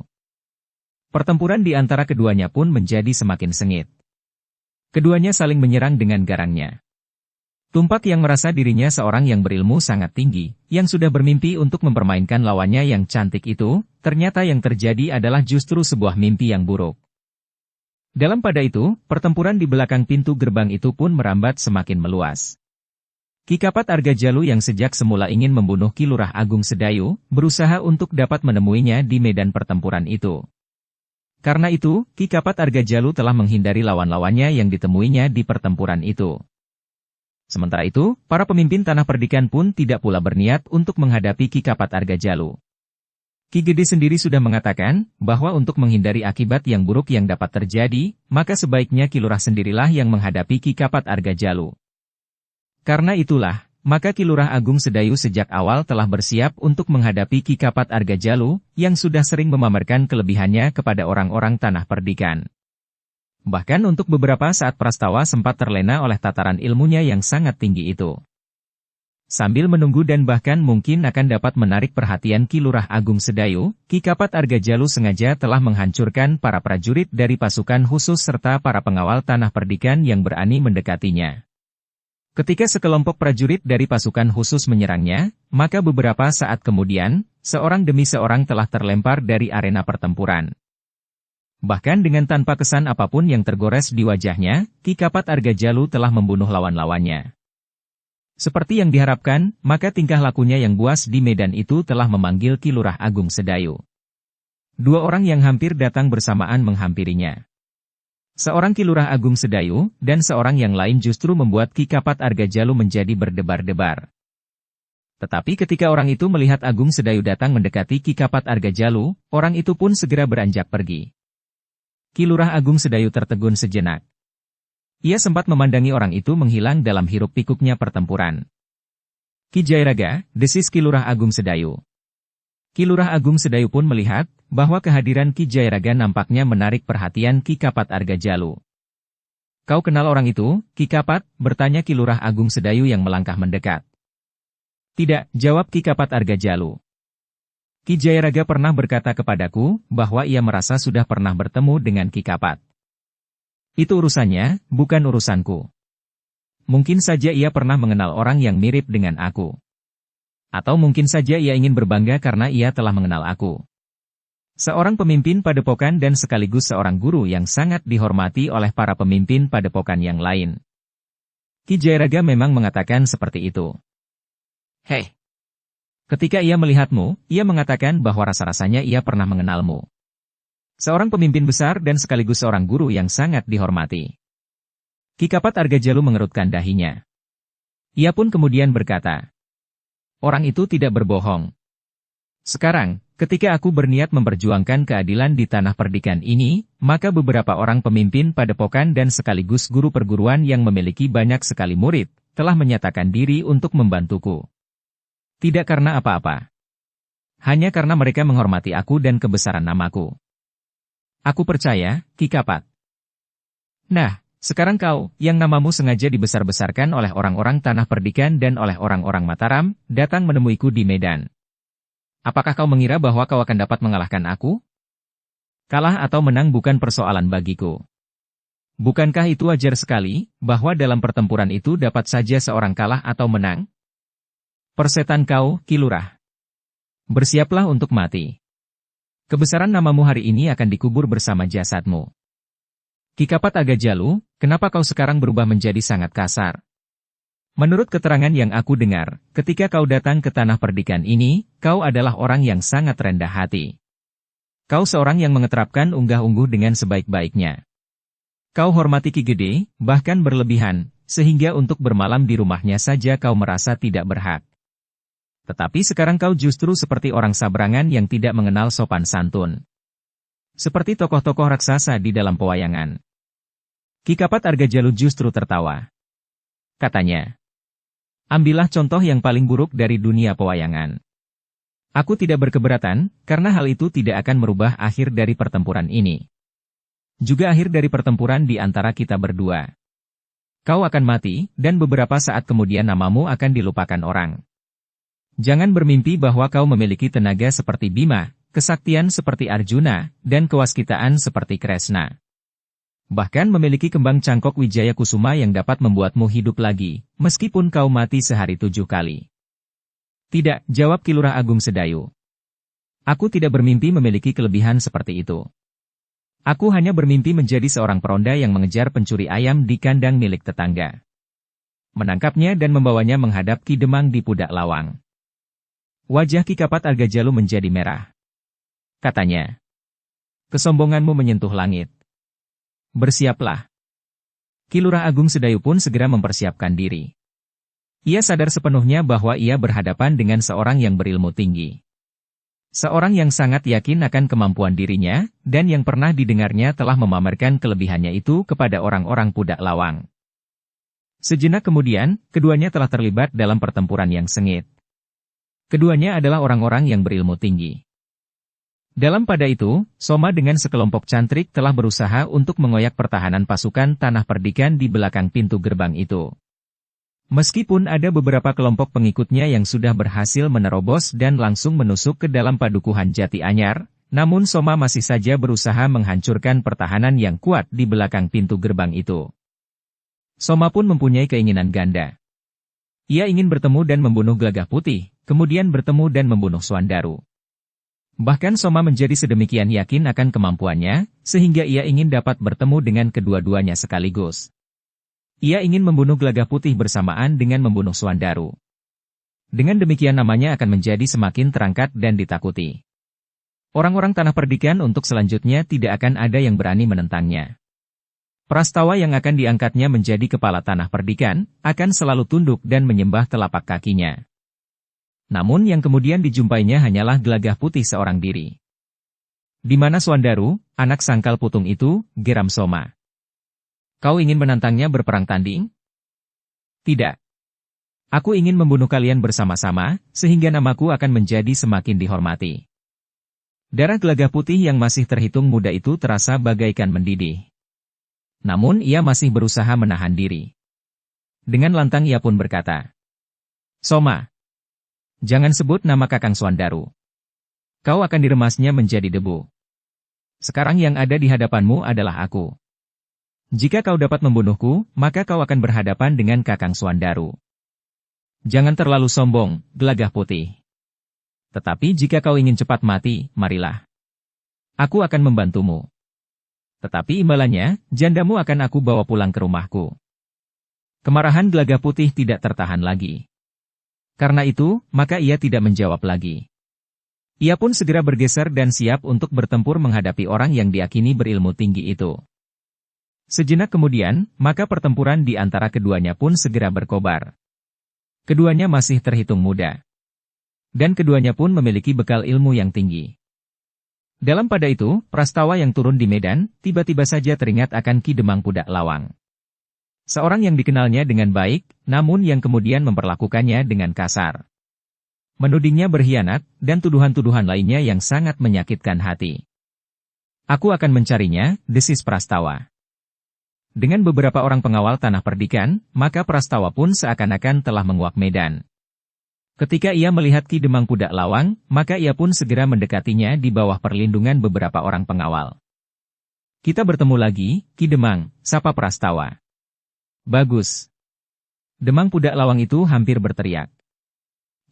Pertempuran di antara keduanya pun menjadi semakin sengit. Keduanya saling menyerang dengan garangnya. Tumpak yang merasa dirinya seorang yang berilmu sangat tinggi, yang sudah bermimpi untuk mempermainkan lawannya yang cantik itu, ternyata yang terjadi adalah justru sebuah mimpi yang buruk. Dalam pada itu, pertempuran di belakang pintu gerbang itu pun merambat semakin meluas. Ki Kapat Argajalu yang sejak semula ingin membunuh Ki Lurah Agung Sedayu, berusaha untuk dapat menemuinya di medan pertempuran itu. Karena itu, Ki Kapat Argajalu telah menghindari lawan-lawannya yang ditemuinya di pertempuran itu. Sementara itu, para pemimpin Tanah Perdikan pun tidak pula berniat untuk menghadapi Ki Kapat Argajalu. Ki Gede sendiri sudah mengatakan, bahwa untuk menghindari akibat yang buruk yang dapat terjadi, maka sebaiknya Ki Lurah sendirilah yang menghadapi Ki Kapat Argajalu. Karena itulah, maka Ki Lurah Agung Sedayu sejak awal telah bersiap untuk menghadapi Ki Kapat Argajalu, yang sudah sering memamerkan kelebihannya kepada orang-orang Tanah Perdikan. Bahkan untuk beberapa saat Prastawa sempat terlena oleh tataran ilmunya yang sangat tinggi itu. Sambil menunggu dan bahkan mungkin akan dapat menarik perhatian Ki Lurah Agung Sedayu, Ki Kapat Argajalu sengaja telah menghancurkan para prajurit dari pasukan khusus serta para pengawal Tanah Perdikan yang berani mendekatinya. Ketika sekelompok prajurit dari pasukan khusus menyerangnya, maka beberapa saat kemudian, seorang demi seorang telah terlempar dari arena pertempuran. Bahkan dengan tanpa kesan apapun yang tergores di wajahnya, Ki Kapat Argajalu telah membunuh lawan-lawannya. Seperti yang diharapkan, maka tingkah lakunya yang buas di medan itu telah memanggil Ki Lurah Agung Sedayu. Dua orang yang hampir datang bersamaan menghampirinya. Seorang Ki Lurah Agung Sedayu, dan seorang yang lain justru membuat Ki Kapat Argajalu menjadi berdebar-debar. Tetapi ketika orang itu melihat Agung Sedayu datang mendekati Ki Kapat Argajalu, orang itu pun segera beranjak pergi. Ki Lurah Agung Sedayu tertegun sejenak. Ia sempat memandangi orang itu menghilang dalam hiruk-pikuknya pertempuran. Ki Jairaga, desis Ki Lurah Agung Sedayu. Ki Lurah Agung Sedayu pun melihat bahwa kehadiran Ki Jayaraga nampaknya menarik perhatian Ki Kapat Argajalu. "Kau kenal orang itu, Ki Kapat?" bertanya Ki Lurah Agung Sedayu yang melangkah mendekat. "Tidak," jawab Ki Kapat Argajalu. "Ki Jayaraga pernah berkata kepadaku bahwa ia merasa sudah pernah bertemu dengan Ki Kapat. Itu urusannya, bukan urusanku. Mungkin saja ia pernah mengenal orang yang mirip dengan aku. Atau mungkin saja ia ingin berbangga karena ia telah mengenal aku. Seorang pemimpin padepokan dan sekaligus seorang guru yang sangat dihormati oleh para pemimpin padepokan yang lain. Ki Jayaraga memang mengatakan seperti itu. Hei! Ketika ia melihatmu, ia mengatakan bahwa rasa-rasanya ia pernah mengenalmu. Seorang pemimpin besar dan sekaligus seorang guru yang sangat dihormati." Ki Kapat Argajalu mengerutkan dahinya. Ia pun kemudian berkata, "Orang itu tidak berbohong. Sekarang, ketika aku berniat memperjuangkan keadilan di tanah perdikan ini, maka beberapa orang pemimpin padepokan dan sekaligus guru perguruan yang memiliki banyak sekali murid, telah menyatakan diri untuk membantuku. Tidak karena apa-apa. Hanya karena mereka menghormati aku dan kebesaran namaku. Aku percaya, Ki Kapat. Nah, sekarang kau, yang namamu sengaja dibesar-besarkan oleh orang-orang tanah perdikan dan oleh orang-orang Mataram, datang menemuiku di Medan. Apakah kau mengira bahwa kau akan dapat mengalahkan aku? Kalah atau menang bukan persoalan bagiku. Bukankah itu wajar sekali, bahwa dalam pertempuran itu dapat saja seorang kalah atau menang? Persetan kau, Ki Lurah. Bersiaplah untuk mati. Kebesaran namamu hari ini akan dikubur bersama jasadmu." Ki Kapat Argajalu, kenapa kau sekarang berubah menjadi sangat kasar? Menurut keterangan yang aku dengar, ketika kau datang ke tanah perdikan ini, kau adalah orang yang sangat rendah hati. Kau seorang yang mengeterapkan unggah-ungguh dengan sebaik-baiknya. Kau hormati Ki Gede, bahkan berlebihan, sehingga untuk bermalam di rumahnya saja kau merasa tidak berhak. Tetapi sekarang kau justru seperti orang sabrangan yang tidak mengenal sopan santun. Seperti tokoh-tokoh raksasa di dalam pewayangan. Ki Kapat Argajalu justru tertawa. Katanya, "Ambillah contoh yang paling buruk dari dunia pewayangan. Aku tidak berkeberatan, karena hal itu tidak akan merubah akhir dari pertempuran ini. Juga akhir dari pertempuran di antara kita berdua. Kau akan mati, dan beberapa saat kemudian namamu akan dilupakan orang. Jangan bermimpi bahwa kau memiliki tenaga seperti Bima, kesaktian seperti Arjuna, dan kewaskitaan seperti Kresna. Bahkan memiliki kembang cangkok Wijaya Kusuma yang dapat membuatmu hidup lagi, meskipun kau mati sehari 7 kali. Tidak, jawab Ki Lurah Agung Sedayu. Aku tidak bermimpi memiliki kelebihan seperti itu. Aku hanya bermimpi menjadi seorang peronda yang mengejar pencuri ayam di kandang milik tetangga. Menangkapnya dan membawanya menghadap Ki Demang di Pudak Lawang." Wajah Ki Kapat Argajalu menjadi merah. Katanya, "Kesombonganmu menyentuh langit. Bersiaplah." Ki Lurah Agung Sedayu pun segera mempersiapkan diri. Ia sadar sepenuhnya bahwa ia berhadapan dengan seorang yang berilmu tinggi. Seorang yang sangat yakin akan kemampuan dirinya, dan yang pernah didengarnya telah memamerkan kelebihannya itu kepada orang-orang Pudak Lawang. Sejenak kemudian, keduanya telah terlibat dalam pertempuran yang sengit. Keduanya adalah orang-orang yang berilmu tinggi. Dalam pada itu, Soma dengan sekelompok cantrik telah berusaha untuk mengoyak pertahanan pasukan tanah perdikan di belakang pintu gerbang itu. Meskipun ada beberapa kelompok pengikutnya yang sudah berhasil menerobos dan langsung menusuk ke dalam padukuhan Jati Anyar, namun Soma masih saja berusaha menghancurkan pertahanan yang kuat di belakang pintu gerbang itu. Soma pun mempunyai keinginan ganda. Ia ingin bertemu dan membunuh Gelagah Putih, kemudian bertemu dan membunuh Swandaru. Bahkan Soma menjadi sedemikian yakin akan kemampuannya, sehingga ia ingin dapat bertemu dengan kedua-duanya sekaligus. Ia ingin membunuh Gelagah Putih bersamaan dengan membunuh Swandaru. Dengan demikian namanya akan menjadi semakin terangkat dan ditakuti. Orang-orang tanah perdikan untuk selanjutnya tidak akan ada yang berani menentangnya. Prastawa yang akan diangkatnya menjadi kepala tanah perdikan, akan selalu tunduk dan menyembah telapak kakinya. Namun yang kemudian dijumpainya hanyalah Gelagah Putih seorang diri. Di mana Swandaru, anak sangkal putung itu, geram Soma. Kau ingin menantangnya berperang tanding? Tidak. Aku ingin membunuh kalian bersama-sama, sehingga namaku akan menjadi semakin dihormati. Darah Gelagah Putih yang masih terhitung muda itu terasa bagaikan mendidih. Namun ia masih berusaha menahan diri. Dengan lantang ia pun berkata, Soma, jangan sebut nama Kakang Swandaru. Kau akan diremasnya menjadi debu. Sekarang yang ada di hadapanmu adalah aku. Jika kau dapat membunuhku, maka kau akan berhadapan dengan Kakang Swandaru. Jangan terlalu sombong, Gelagah Putih. Tetapi jika kau ingin cepat mati, marilah. Aku akan membantumu. Tetapi imbalannya, jandamu akan aku bawa pulang ke rumahku. Kemarahan Gelagah Putih tidak tertahan lagi. Karena itu, maka ia tidak menjawab lagi. Ia pun segera bergeser dan siap untuk bertempur menghadapi orang yang diakini berilmu tinggi itu. Sejenak kemudian, maka pertempuran di antara keduanya pun segera berkobar. Keduanya masih terhitung muda. Dan keduanya pun memiliki bekal ilmu yang tinggi. Dalam pada itu, Prastawa yang turun di medan, tiba-tiba saja teringat akan Ki Demang Pudak Lawang. Seorang yang dikenalnya dengan baik, namun yang kemudian memperlakukannya dengan kasar. Menudingnya berkhianat, dan tuduhan-tuduhan lainnya yang sangat menyakitkan hati. Aku akan mencarinya, desis Prastawa. Dengan beberapa orang pengawal tanah perdikan, maka Prastawa pun seakan-akan telah menguak medan. Ketika ia melihat Ki Demang Pudak Lawang, maka ia pun segera mendekatinya di bawah perlindungan beberapa orang pengawal. Kita bertemu lagi, Ki Demang, sapa Prastawa. Bagus. Demang Pudak Lawang itu hampir berteriak.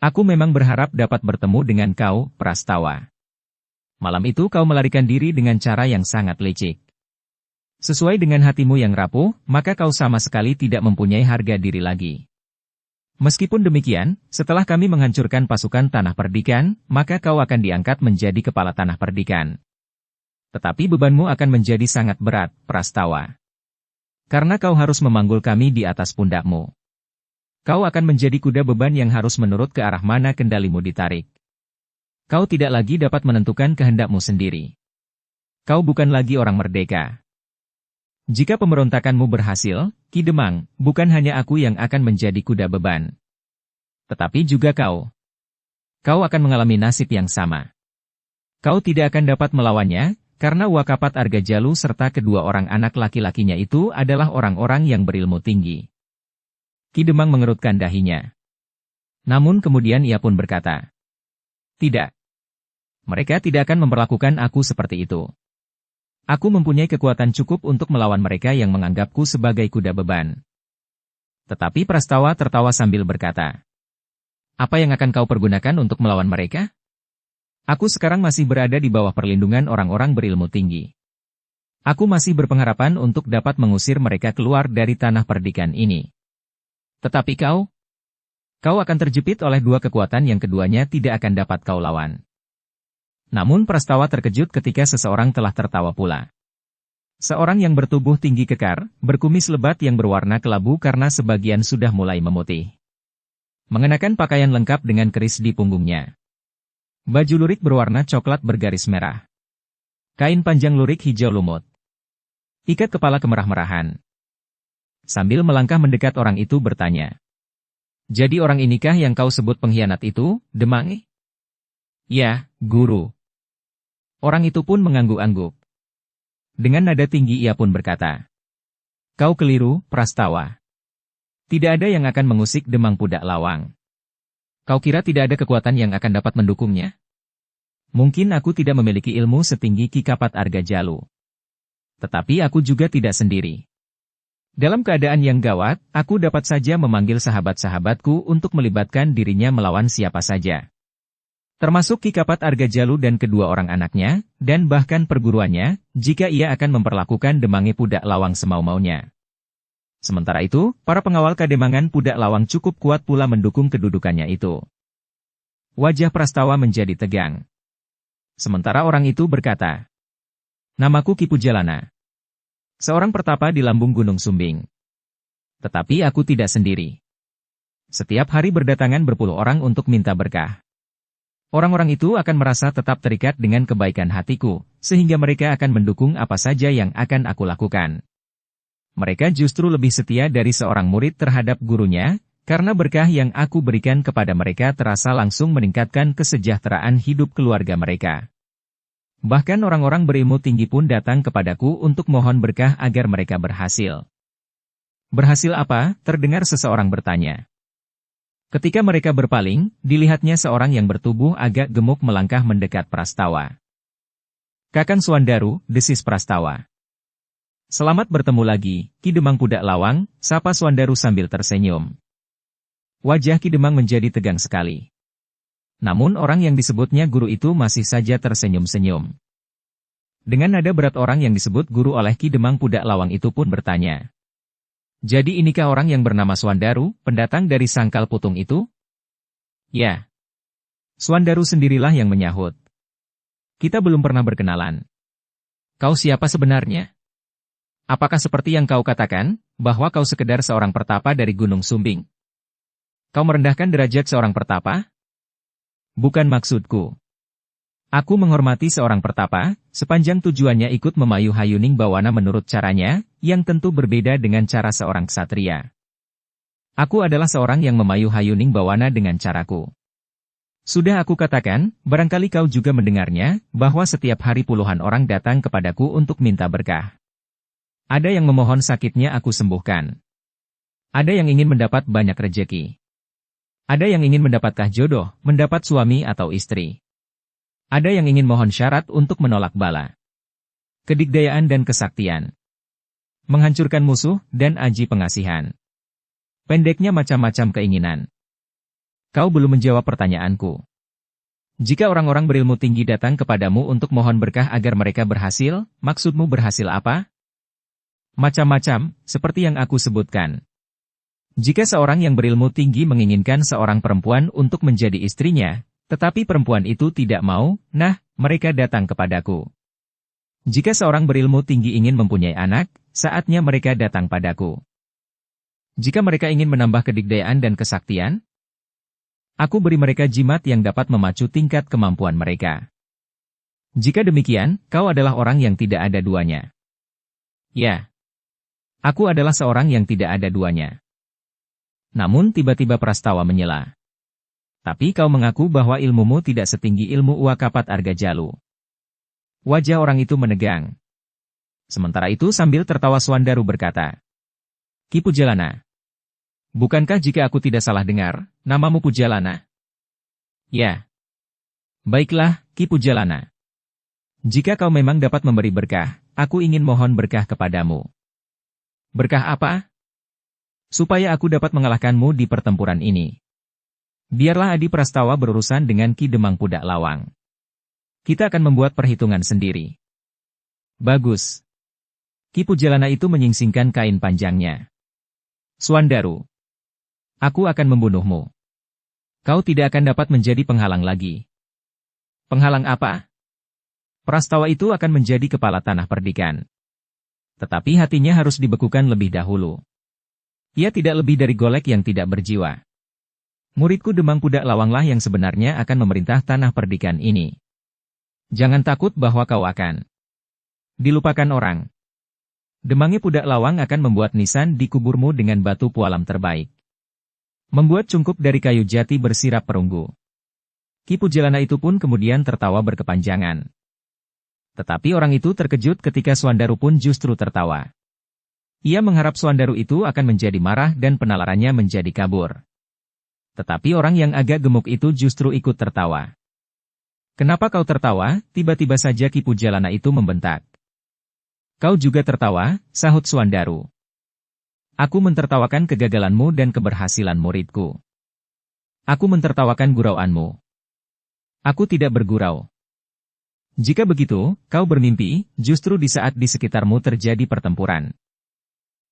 Aku memang berharap dapat bertemu dengan kau, Prastawa. Malam itu kau melarikan diri dengan cara yang sangat licik. Sesuai dengan hatimu yang rapuh, maka kau sama sekali tidak mempunyai harga diri lagi. Meskipun demikian, setelah kami menghancurkan pasukan tanah perdikan, maka kau akan diangkat menjadi kepala tanah perdikan. Tetapi bebanmu akan menjadi sangat berat, Prastawa. Karena kau harus memanggul kami di atas pundakmu. Kau akan menjadi kuda beban yang harus menurut ke arah mana kendalimu ditarik. Kau tidak lagi dapat menentukan kehendakmu sendiri. Kau bukan lagi orang merdeka. Jika pemberontakanmu berhasil, Ki Demang, bukan hanya aku yang akan menjadi kuda beban. Tetapi juga kau. Kau akan mengalami nasib yang sama. Kau tidak akan dapat melawannya, karena Wakapat Argajalu serta kedua orang anak laki-lakinya itu adalah orang-orang yang berilmu tinggi. Ki Demang mengerutkan dahinya. Namun kemudian ia pun berkata, tidak. Mereka tidak akan memperlakukan aku seperti itu. Aku mempunyai kekuatan cukup untuk melawan mereka yang menganggapku sebagai kuda beban. Tetapi Prastawa tertawa sambil berkata, apa yang akan kau pergunakan untuk melawan mereka? Aku sekarang masih berada di bawah perlindungan orang-orang berilmu tinggi. Aku masih berpengharapan untuk dapat mengusir mereka keluar dari tanah perdikan ini. Tetapi kau akan terjepit oleh dua kekuatan yang keduanya tidak akan dapat kau lawan. Namun Prastawa terkejut ketika seseorang telah tertawa pula. Seorang yang bertubuh tinggi kekar, berkumis lebat yang berwarna kelabu karena sebagian sudah mulai memutih. Mengenakan pakaian lengkap dengan keris di punggungnya. Baju lurik berwarna coklat bergaris merah. Kain panjang lurik hijau lumut. Ikat kepala kemerah-merahan. Sambil melangkah mendekat orang itu bertanya. Jadi orang inikah yang kau sebut pengkhianat itu, Demang? Ya, Guru. Orang itu pun mengangguk-angguk. Dengan nada tinggi ia pun berkata, kau keliru, Prastawa. Tidak ada yang akan mengusik Demang Pudak Lawang. Kau kira tidak ada kekuatan yang akan dapat mendukungnya? Mungkin aku tidak memiliki ilmu setinggi Ki Kapat Argajalu. Tetapi aku juga tidak sendiri. Dalam keadaan yang gawat, aku dapat saja memanggil sahabat-sahabatku untuk melibatkan dirinya melawan siapa saja. Termasuk Ki Kapat Argajalu dan kedua orang anaknya, dan bahkan perguruannya, jika ia akan memperlakukan Demang Pudak Lawang semau-maunya. Sementara itu, para pengawal Kademangan Pudak Lawang cukup kuat pula mendukung kedudukannya itu. Wajah Prastawa menjadi tegang. Sementara orang itu berkata, namaku Ki Pujalana. Seorang pertapa di lambung Gunung Sumbing. Tetapi aku tidak sendiri. Setiap hari berdatangan berpuluh orang untuk minta berkah. Orang-orang itu akan merasa tetap terikat dengan kebaikan hatiku, sehingga mereka akan mendukung apa saja yang akan aku lakukan. Mereka justru lebih setia dari seorang murid terhadap gurunya, Karena berkah yang aku berikan kepada mereka terasa langsung meningkatkan kesejahteraan hidup keluarga mereka. Bahkan orang-orang berilmu tinggi pun datang kepadaku untuk mohon berkah agar mereka berhasil. Berhasil apa? Terdengar seseorang bertanya. Ketika mereka berpaling, dilihatnya seorang yang bertubuh agak gemuk melangkah mendekat Prastawa. "Kakang Swandaru," desis Prastawa. "Selamat bertemu lagi, Ki Demang Pudak Lawang," sapa Swandaru sambil tersenyum. Wajah Ki Demang menjadi tegang sekali. Namun orang yang disebutnya guru itu masih saja tersenyum-senyum. Dengan nada berat orang yang disebut guru oleh Ki Demang Pudak Lawang itu pun bertanya. "Jadi inikah orang yang bernama Swandaru, pendatang dari Sangkal Putung itu?" "Ya." Swandaru sendirilah yang menyahut. "Kita belum pernah berkenalan. Kau siapa sebenarnya? Apakah seperti yang kau katakan, bahwa kau sekedar seorang pertapa dari Gunung Sumbing? Kau merendahkan derajat seorang pertapa?" "Bukan maksudku. Aku menghormati seorang pertapa, sepanjang tujuannya ikut memayu Hayuning Bawana menurut caranya, yang tentu berbeda dengan cara seorang ksatria. Aku adalah seorang yang memayu Hayuning Bawana dengan caraku. Sudah aku katakan, barangkali kau juga mendengarnya, bahwa setiap hari puluhan orang datang kepadaku untuk minta berkah. Ada yang memohon sakitnya aku sembuhkan. Ada yang ingin mendapat banyak rejeki. Ada yang ingin mendapatkan jodoh, mendapat suami atau istri. Ada yang ingin mohon syarat untuk menolak bala. Kedigdayaan dan kesaktian. Menghancurkan musuh dan aji pengasihan. Pendeknya macam-macam keinginan. Kau belum menjawab pertanyaanku. Jika orang-orang berilmu tinggi datang kepadamu untuk mohon berkah agar mereka berhasil, maksudmu berhasil apa?" "Macam-macam, seperti yang aku sebutkan. Jika seorang yang berilmu tinggi menginginkan seorang perempuan untuk menjadi istrinya, tetapi perempuan itu tidak mau, nah, mereka datang kepadaku. Jika seorang berilmu tinggi ingin mempunyai anak, saatnya mereka datang padaku. Jika mereka ingin menambah kedigdayaan dan kesaktian, aku beri mereka jimat yang dapat memacu tingkat kemampuan mereka. Jika demikian, kau adalah orang yang tidak ada duanya." "Ya. Aku adalah seorang yang tidak ada duanya." Namun tiba-tiba Prastawa menyela. "Tapi kau mengaku bahwa ilmumu tidak setinggi ilmu Uwakapat Argajalu." Wajah orang itu menegang. Sementara itu sambil tertawa Swandaru berkata, "Ki Pujalana. Bukankah jika aku tidak salah dengar, namamu Pujalana?" "Ya." "Baiklah, Ki Pujalana. Jika kau memang dapat memberi berkah, aku ingin mohon berkah kepadamu." "Berkah apa?" "Supaya aku dapat mengalahkanmu di pertempuran ini. Biarlah Adi Prastawa berurusan dengan Ki Demang Pudak Lawang. Kita akan membuat perhitungan sendiri." "Bagus." Ki Pujalana itu menyingsingkan kain panjangnya. "Swandaru. Aku akan membunuhmu. Kau tidak akan dapat menjadi penghalang lagi." "Penghalang apa?" "Prastawa itu akan menjadi kepala tanah perdikan. Tetapi hatinya harus dibekukan lebih dahulu. Ia tidak lebih dari golek yang tidak berjiwa. Muridku Demang Pudak Lawanglah yang sebenarnya akan memerintah tanah perdikan ini. Jangan takut bahwa kau akan dilupakan orang. Demangnya Pudak Lawang akan membuat nisan di kuburmu dengan batu pualam terbaik. Membuat cungkup dari kayu jati bersirap perunggu." Ki Pujalana itu pun kemudian tertawa berkepanjangan. Tetapi orang itu terkejut ketika Swandaru pun justru tertawa. Ia mengharap Swandaru itu akan menjadi marah dan penalarannya menjadi kabur. Tetapi orang yang agak gemuk itu justru ikut tertawa. "Kenapa kau tertawa?" Tiba-tiba saja Ki Pujalana itu membentak. "Kau juga tertawa?" sahut Swandaru. "Aku mentertawakan kegagalanmu dan keberhasilan muridku. Aku mentertawakan gurauanmu. Aku tidak bergurau. Jika begitu, kau bermimpi, justru di saat di sekitarmu terjadi pertempuran.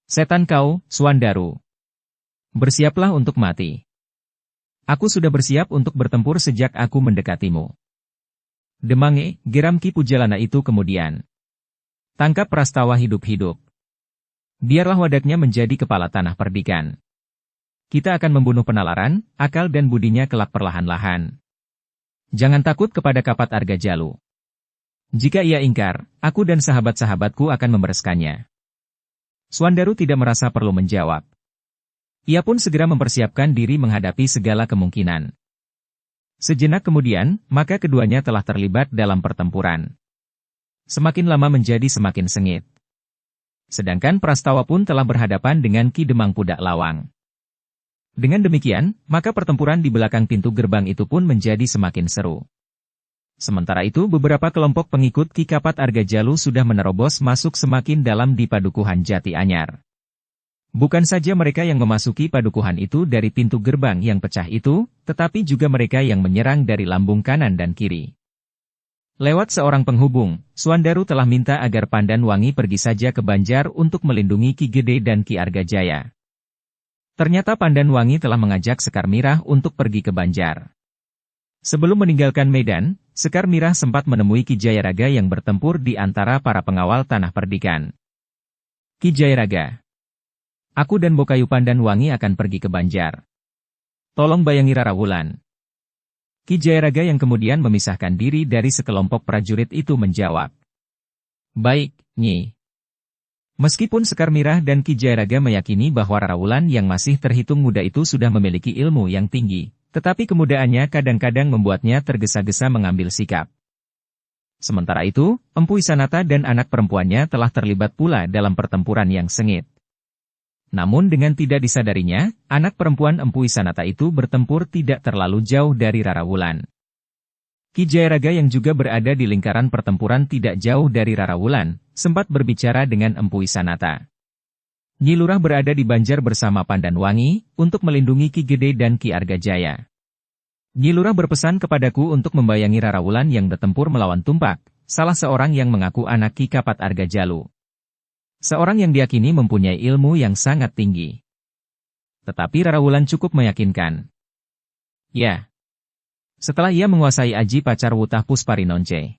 Setan kau, Swandaru. Bersiaplah untuk mati. Aku sudah bersiap untuk bertempur sejak aku mendekatimu." "Demange," geram Ki Pujalana itu kemudian. "Tangkap Prastawa hidup-hidup. Biarlah wadaknya menjadi kepala tanah perdikan. Kita akan membunuh penalaran, akal dan budinya kelak perlahan-lahan. Jangan takut kepada Kapat Argajalu. Jika ia ingkar, aku dan sahabat-sahabatku akan membereskannya." Swandaru tidak merasa perlu menjawab. Ia pun segera mempersiapkan diri menghadapi segala kemungkinan. Sejenak kemudian, maka keduanya telah terlibat dalam pertempuran. Semakin lama menjadi semakin sengit. Sedangkan Prastawa pun telah berhadapan dengan Ki Demang Pudak Lawang. Dengan demikian, maka pertempuran di belakang pintu gerbang itu pun menjadi semakin seru. Sementara itu beberapa kelompok pengikut Ki Kapat Argajalu sudah menerobos masuk semakin dalam di Padukuhan Jati Anyar. Bukan saja mereka yang memasuki padukuhan itu dari pintu gerbang yang pecah itu, tetapi juga mereka yang menyerang dari lambung kanan dan kiri. Lewat seorang penghubung, Suandaru telah minta agar Pandan Wangi pergi saja ke Banjar untuk melindungi Ki Gede dan Ki Argajaya. Ternyata Pandan Wangi telah mengajak Sekar Mirah untuk pergi ke Banjar. Sebelum meninggalkan Medan, Sekar Mirah sempat menemui Ki Jayaraga yang bertempur di antara para pengawal Tanah Perdikan. Ki Jayaraga, aku dan Bokayu Pandan Wangi akan pergi ke Banjar. Tolong bayangi Rara Wulan. Ki Jayaraga yang kemudian memisahkan diri dari sekelompok prajurit itu menjawab. Baik, Nyi. Meskipun Sekar Mirah dan Ki Jayaraga meyakini bahwa Rara Wulan yang masih terhitung muda itu sudah memiliki ilmu yang tinggi, tetapi kemudaannya kadang-kadang membuatnya tergesa-gesa mengambil sikap. Sementara itu, Empu Isanata dan anak perempuannya telah terlibat pula dalam pertempuran yang sengit. Namun dengan tidak disadarinya, anak perempuan Empu Isanata itu bertempur tidak terlalu jauh dari Rara Wulan. Ki Jayaraga yang juga berada di lingkaran pertempuran tidak jauh dari Rara Wulan, sempat berbicara dengan Empu Isanata. Nyi Lurah berada di Banjar bersama Pandan Wangi, untuk melindungi Ki Gede dan Ki Argajaya. Nyi Lurah berpesan kepadaku untuk membayangi Rara Wulan yang bertempur melawan Tumpak, salah seorang yang mengaku anak Ki Kapat Argajalu. Seorang yang diyakini mempunyai ilmu yang sangat tinggi. Tetapi Rara Wulan cukup meyakinkan. Ya. Setelah ia menguasai aji pacar Wutah Pusparinonce.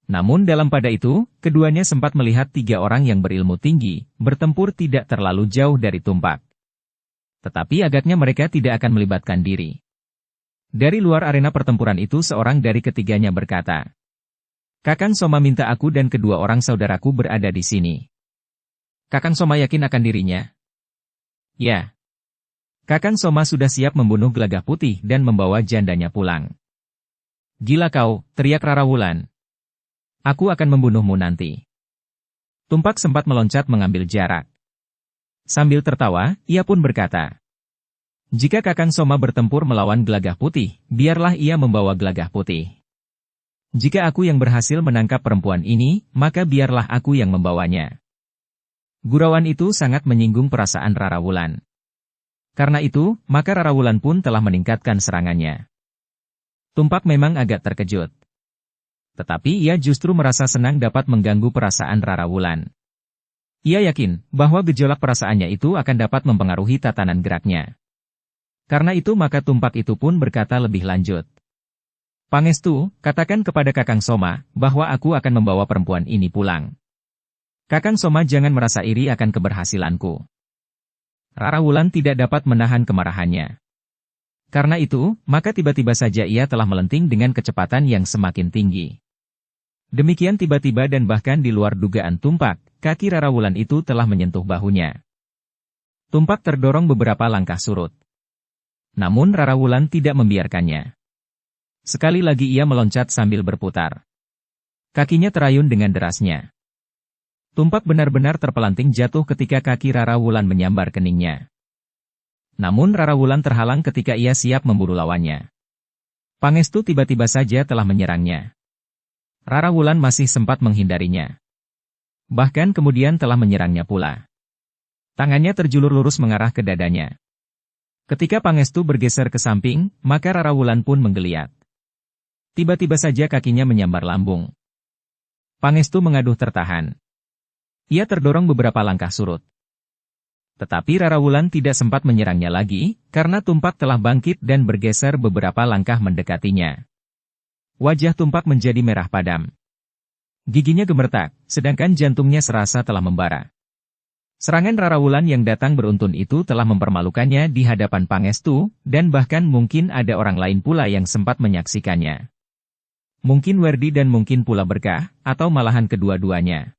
Namun dalam pada itu, keduanya sempat melihat 3 orang yang berilmu tinggi, bertempur tidak terlalu jauh dari Tumpak. Tetapi agaknya mereka tidak akan melibatkan diri. Dari luar arena pertempuran itu seorang dari ketiganya berkata, Kakang Soma minta aku dan kedua orang saudaraku berada di sini. Kakang Soma yakin akan dirinya? Ya. Kakang Soma sudah siap membunuh Gelagah Putih dan membawa jandanya pulang. Gila kau, teriak Rara Wulan. Aku akan membunuhmu nanti. Tumpak sempat meloncat mengambil jarak. Sambil tertawa, ia pun berkata, jika Kakang Soma bertempur melawan Gelagah Putih, biarlah ia membawa Gelagah Putih. Jika aku yang berhasil menangkap perempuan ini, maka biarlah aku yang membawanya. Gurauan itu sangat menyinggung perasaan Rara Wulan. Karena itu, maka Rara Wulan pun telah meningkatkan serangannya. Tumpak memang agak terkejut. Tetapi ia justru merasa senang dapat mengganggu perasaan Rara Wulan. Ia yakin bahwa gejolak perasaannya itu akan dapat mempengaruhi tatanan geraknya. Karena itu maka Tumpak itu pun berkata lebih lanjut. Pangestu, katakan kepada Kakang Soma, bahwa aku akan membawa perempuan ini pulang. Kakang Soma jangan merasa iri akan keberhasilanku. Rara Wulan tidak dapat menahan kemarahannya. Karena itu, maka tiba-tiba saja ia telah melenting dengan kecepatan yang semakin tinggi. Demikian tiba-tiba dan bahkan di luar dugaan Tumpak, kaki Rara Wulan itu telah menyentuh bahunya. Tumpak terdorong beberapa langkah surut. Namun Rara Wulan tidak membiarkannya. Sekali lagi ia meloncat sambil berputar. Kakinya terayun dengan derasnya. Tumpak benar-benar terpelanting jatuh ketika kaki Rara Wulan menyambar keningnya. Namun Rara Wulan terhalang ketika ia siap memburu lawannya. Pangestu tiba-tiba saja telah menyerangnya. Rara Wulan masih sempat menghindarinya. Bahkan kemudian telah menyerangnya pula. Tangannya terjulur lurus mengarah ke dadanya. Ketika Pangestu bergeser ke samping, maka Rara Wulan pun menggeliat. Tiba-tiba saja kakinya menyambar lambung. Pangestu mengaduh tertahan. Ia terdorong beberapa langkah surut. Tetapi Rara Wulan tidak sempat menyerangnya lagi, karena Tumpak telah bangkit dan bergeser beberapa langkah mendekatinya. Wajah Tumpak menjadi merah padam. Giginya gemeretak, sedangkan jantungnya serasa telah membara. Serangan Rara Wulan yang datang beruntun itu telah mempermalukannya di hadapan Pangestu, dan bahkan mungkin ada orang lain pula yang sempat menyaksikannya. Mungkin Werdi dan mungkin pula Berkah, atau malahan kedua-duanya.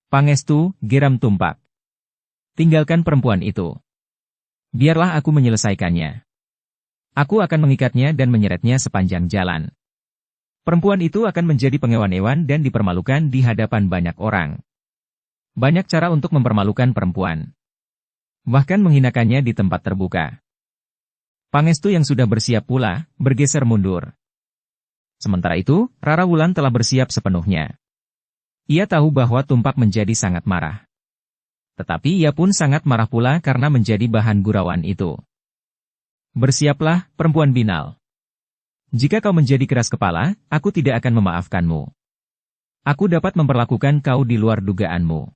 Pangestu, geram Tumpak. Tinggalkan perempuan itu. Biarlah aku menyelesaikannya. Aku akan mengikatnya dan menyeretnya sepanjang jalan. Perempuan itu akan menjadi pengewan-ewan dan dipermalukan di hadapan banyak orang. Banyak cara untuk mempermalukan perempuan. Bahkan menghinakannya di tempat terbuka. Pangestu yang sudah bersiap pula, bergeser mundur. Sementara itu, Rara Wulan telah bersiap sepenuhnya. Ia tahu bahwa Tumpak menjadi sangat marah. Tetapi ia pun sangat marah pula karena menjadi bahan gurauan itu. Bersiaplah, perempuan binal. Jika kau menjadi keras kepala, aku tidak akan memaafkanmu. Aku dapat memperlakukan kau di luar dugaanmu.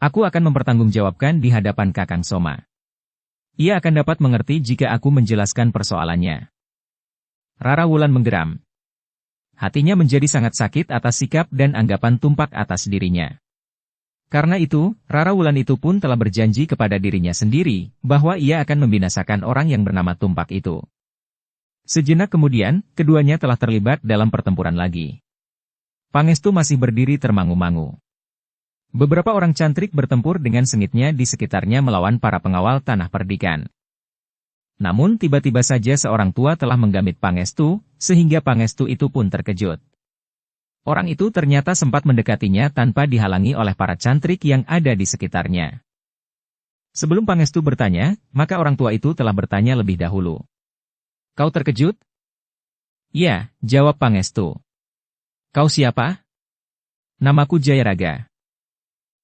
Aku akan mempertanggungjawabkan di hadapan Kakang Soma. Ia akan dapat mengerti jika aku menjelaskan persoalannya. Rara Wulan menggeram. Hatinya menjadi sangat sakit atas sikap dan anggapan Tumpak atas dirinya. Karena itu, Rara Wulan itu pun telah berjanji kepada dirinya sendiri, bahwa ia akan membinasakan orang yang bernama Tumpak itu. Sejenak kemudian, keduanya telah terlibat dalam pertempuran lagi. Pangestu masih berdiri termangu-mangu. Beberapa orang cantrik bertempur dengan sengitnya di sekitarnya melawan para pengawal tanah perdikan. Namun tiba-tiba saja seorang tua telah menggamit Pangestu, sehingga Pangestu itu pun terkejut. Orang itu ternyata sempat mendekatinya tanpa dihalangi oleh para cantrik yang ada di sekitarnya. Sebelum Pangestu bertanya, maka orang tua itu telah bertanya lebih dahulu. Kau terkejut? Ya, jawab Pangestu. Kau siapa? Namaku Jayaraga.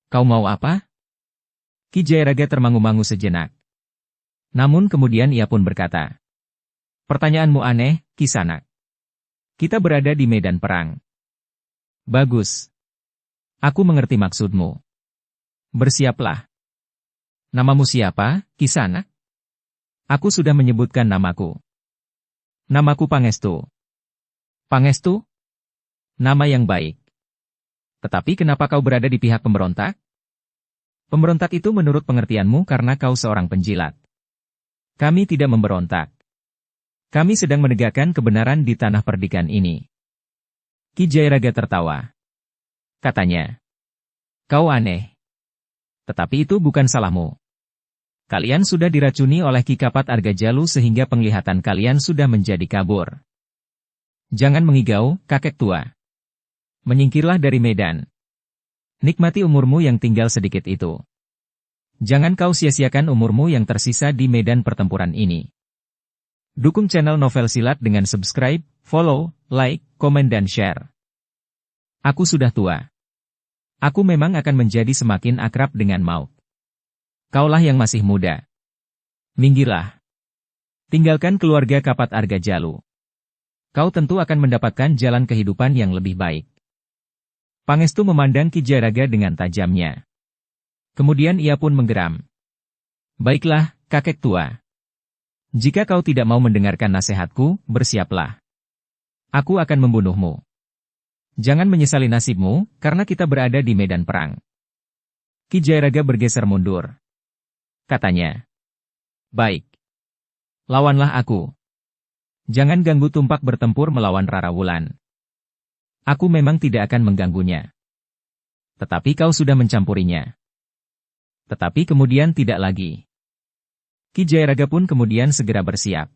Kau mau apa? Ki Jayaraga termangu-mangu sejenak. Namun kemudian ia pun berkata. Pertanyaanmu aneh, Kisanak. Kita berada di medan perang. Bagus. Aku mengerti maksudmu. Bersiaplah. Namamu siapa, Kisanak? Aku sudah menyebutkan namaku. Namaku Pangestu. Pangestu? Nama yang baik. Tetapi kenapa kau berada di pihak pemberontak? Pemberontak itu menurut pengertianmu karena kau seorang penjilat. Kami tidak memberontak. Kami sedang menegakkan kebenaran di tanah perdikan ini. Ki Jayaraga tertawa. Katanya. Kau aneh. Tetapi itu bukan salahmu. Kalian sudah diracuni oleh Ki Kapat Argajalu sehingga penglihatan kalian sudah menjadi kabur. Jangan mengigau, kakek tua. Menyingkirlah dari medan. Nikmati umurmu yang tinggal sedikit itu. Jangan kau sia-siakan umurmu yang tersisa di medan pertempuran ini. Dukung channel Novel Silat dengan subscribe, follow, like, komen dan share. Aku sudah tua. Aku memang akan menjadi semakin akrab dengan maut. Kaulah yang masih muda. Minggirlah. Tinggalkan keluarga Kapat Argajalu. Kau tentu akan mendapatkan jalan kehidupan yang lebih baik. Pangestu memandang Ki Jayaraga dengan tajamnya. Kemudian ia pun menggeram. Baiklah, kakek tua. Jika kau tidak mau mendengarkan nasihatku, bersiaplah. Aku akan membunuhmu. Jangan menyesali nasibmu, karena kita berada di medan perang. Ki Jayaraga bergeser mundur. Katanya. Baik. Lawanlah aku. Jangan ganggu Tumpak bertempur melawan Rara Wulan. Aku memang tidak akan mengganggunya. Tetapi kau sudah mencampurinya. Tetapi kemudian tidak lagi. Ki Jayaraga pun kemudian segera bersiap.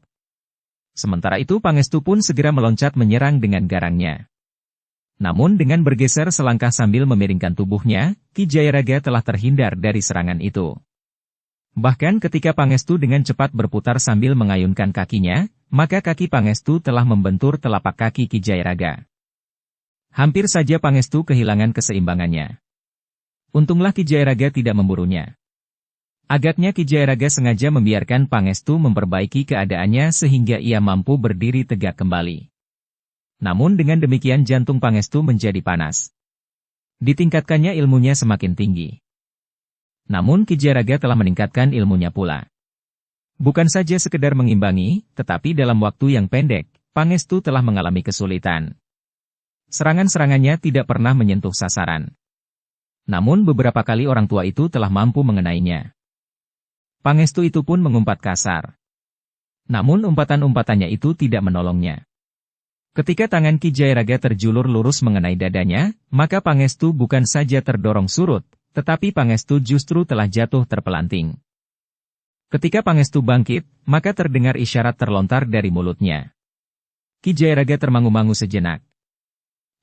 Sementara itu Pangestu pun segera meloncat menyerang dengan garangnya. Namun dengan bergeser selangkah sambil memiringkan tubuhnya, Ki Jayaraga telah terhindar dari serangan itu. Bahkan ketika Pangestu dengan cepat berputar sambil mengayunkan kakinya, maka kaki Pangestu telah membentur telapak kaki Ki Jayaraga. Hampir saja Pangestu kehilangan keseimbangannya. Untunglah Ki Jayaraga tidak memburunya. Agaknya Ki Jayaraga sengaja membiarkan Pangestu memperbaiki keadaannya sehingga ia mampu berdiri tegak kembali. Namun dengan demikian jantung Pangestu menjadi panas. Ditingkatkannya ilmunya semakin tinggi. Namun Ki Jayaraga telah meningkatkan ilmunya pula. Bukan saja sekedar mengimbangi, tetapi dalam waktu yang pendek, Pangestu telah mengalami kesulitan. Serangan-serangannya tidak pernah menyentuh sasaran. Namun beberapa kali orang tua itu telah mampu mengenainya. Pangestu itu pun mengumpat kasar. Namun umpatan-umpatannya itu tidak menolongnya. Ketika tangan Ki Jayaraga terjulur lurus mengenai dadanya, maka Pangestu bukan saja terdorong surut, tetapi Pangestu justru telah jatuh terpelanting. Ketika Pangestu bangkit, maka terdengar isyarat terlontar dari mulutnya. Ki Jayaraga termangu-mangu sejenak.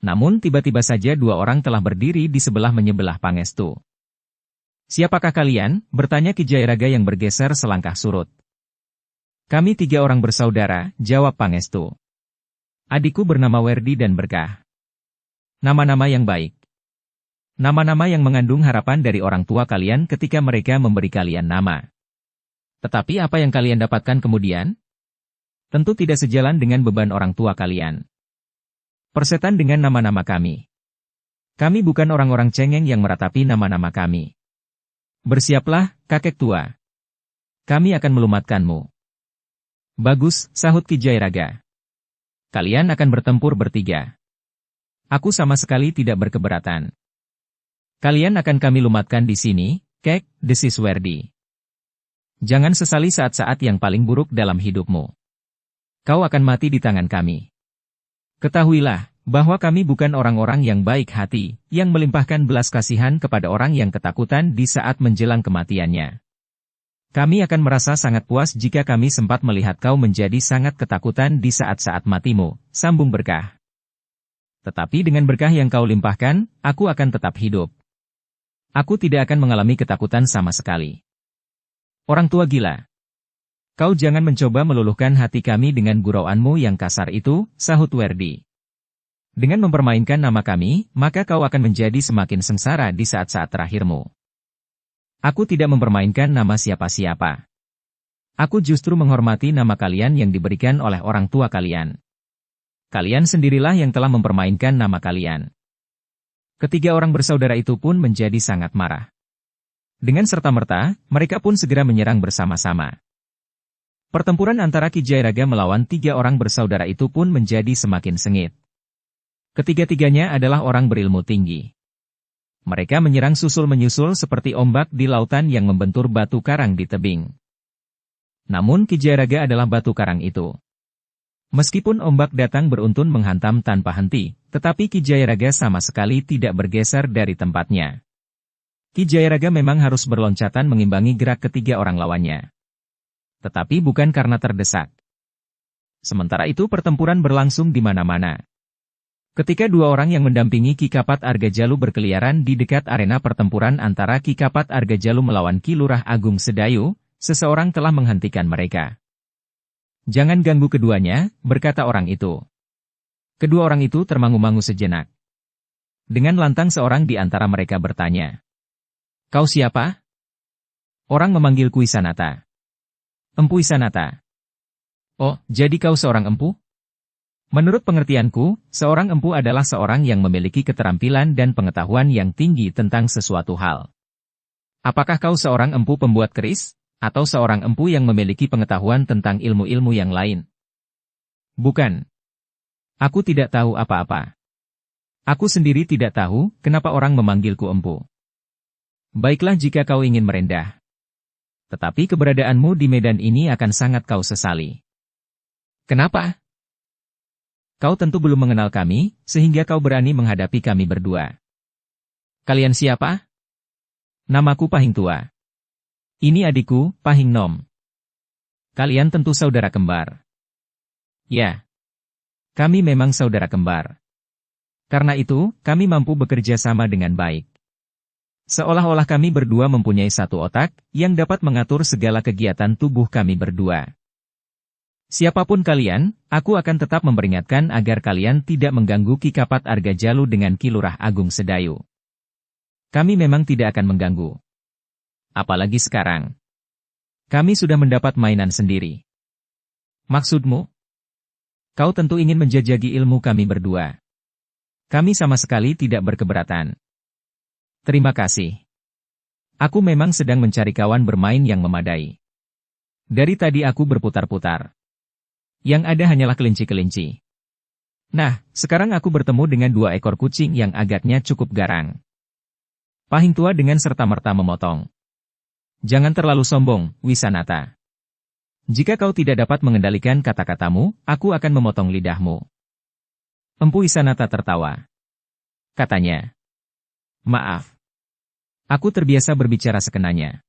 Namun tiba-tiba saja dua orang telah berdiri di sebelah-menyebelah Pangestu. "Siapakah kalian?" bertanya Ki Jayaraga yang bergeser selangkah surut. "Kami 3 orang bersaudara," jawab Pangestu. "Adikku bernama Werdi dan Berkah. Nama-nama yang baik. Nama-nama yang mengandung harapan dari orang tua kalian ketika mereka memberi kalian nama. Tetapi apa yang kalian dapatkan kemudian? Tentu tidak sejalan dengan beban orang tua kalian. Persetan dengan nama-nama kami. Kami bukan orang-orang cengeng yang meratapi nama-nama kami. Bersiaplah, kakek tua. Kami akan melumatkanmu." "Bagus," sahut Ki Jayaraga. "Kalian akan bertempur bertiga. Aku sama sekali tidak berkeberatan. Kalian akan kami lumatkan di sini, Kek," desis Werdi. "Jangan sesali saat-saat yang paling buruk dalam hidupmu. Kau akan mati di tangan kami. Ketahuilah, bahwa kami bukan orang-orang yang baik hati, yang melimpahkan belas kasihan kepada orang yang ketakutan di saat menjelang kematiannya. Kami akan merasa sangat puas jika kami sempat melihat kau menjadi sangat ketakutan di saat-saat matimu," sambung Berkah. "Tetapi dengan berkah yang kau limpahkan, aku akan tetap hidup. Aku tidak akan mengalami ketakutan sama sekali." "Orang tua gila. Kau jangan mencoba meluluhkan hati kami dengan gurauanmu yang kasar itu," sahut Werdi. "Dengan mempermainkan nama kami, maka kau akan menjadi semakin sengsara di saat-saat terakhirmu. Aku tidak mempermainkan nama siapa-siapa. Aku justru menghormati nama kalian yang diberikan oleh orang tua kalian. Kalian sendirilah yang telah mempermainkan nama kalian." Ketiga orang bersaudara itu pun menjadi sangat marah. Dengan serta-merta, mereka pun segera menyerang bersama-sama. Pertempuran antara Ki Jayaraga melawan 3 orang bersaudara itu pun menjadi semakin sengit. Ketiga-tiganya adalah orang berilmu tinggi. Mereka menyerang susul-menyusul seperti ombak di lautan yang membentur batu karang di tebing. Namun Ki Jayaraga adalah batu karang itu. Meskipun ombak datang beruntun menghantam tanpa henti, tetapi Ki Jayaraga sama sekali tidak bergeser dari tempatnya. Ki Jayaraga memang harus berloncatan mengimbangi gerak ketiga orang lawannya. Tetapi bukan karena terdesak. Sementara itu pertempuran berlangsung di mana-mana. Ketika 2 orang yang mendampingi Ki Kapat Argajalu berkeliaran di dekat arena pertempuran antara Ki Kapat Argajalu melawan Ki Lurah Agung Sedayu, seseorang telah menghentikan mereka. "Jangan ganggu keduanya," berkata orang itu. Kedua orang itu termangu-mangu sejenak. Dengan lantang seorang di antara mereka bertanya, "Kau siapa?" Orang memanggilku Isanata. "Empu Isanata." "Oh, jadi kau seorang empu?" "Menurut pengertianku, seorang empu adalah seorang yang memiliki keterampilan dan pengetahuan yang tinggi tentang sesuatu hal. Apakah kau seorang empu pembuat keris? Atau seorang empu yang memiliki pengetahuan tentang ilmu-ilmu yang lain?" "Bukan. Aku tidak tahu apa-apa. Aku sendiri tidak tahu kenapa orang memanggilku empu." "Baiklah jika kau ingin merendah. Tetapi keberadaanmu di medan ini akan sangat kau sesali." "Kenapa?" "Kau tentu belum mengenal kami, sehingga kau berani menghadapi kami berdua." "Kalian siapa?" "Namaku Pahing Tua. Ini adikku, Pahing Nom." "Kalian tentu saudara kembar." "Ya. Kami memang saudara kembar. Karena itu, kami mampu bekerja sama dengan baik. Seolah-olah kami berdua mempunyai satu otak, yang dapat mengatur segala kegiatan tubuh kami berdua. Siapapun kalian, aku akan tetap memperingatkan agar kalian tidak mengganggu Ki Kapat Argajalu dengan Ki Lurah Agung Sedayu. Kami memang tidak akan mengganggu. Apalagi sekarang. Kami sudah mendapat mainan sendiri." "Maksudmu?" "Kau tentu ingin menjajaki ilmu kami berdua. Kami sama sekali tidak berkeberatan." "Terima kasih. Aku memang sedang mencari kawan bermain yang memadai. Dari tadi aku berputar-putar. Yang ada hanyalah kelinci-kelinci. Nah, sekarang aku bertemu dengan 2 ekor kucing yang agaknya cukup garang." Pahing Tua dengan serta-merta memotong. "Jangan terlalu sombong, Wisanata. Jika kau tidak dapat mengendalikan kata-katamu, aku akan memotong lidahmu." Empu Wisanata tertawa. Katanya, "Maaf. Aku terbiasa berbicara sekenanya.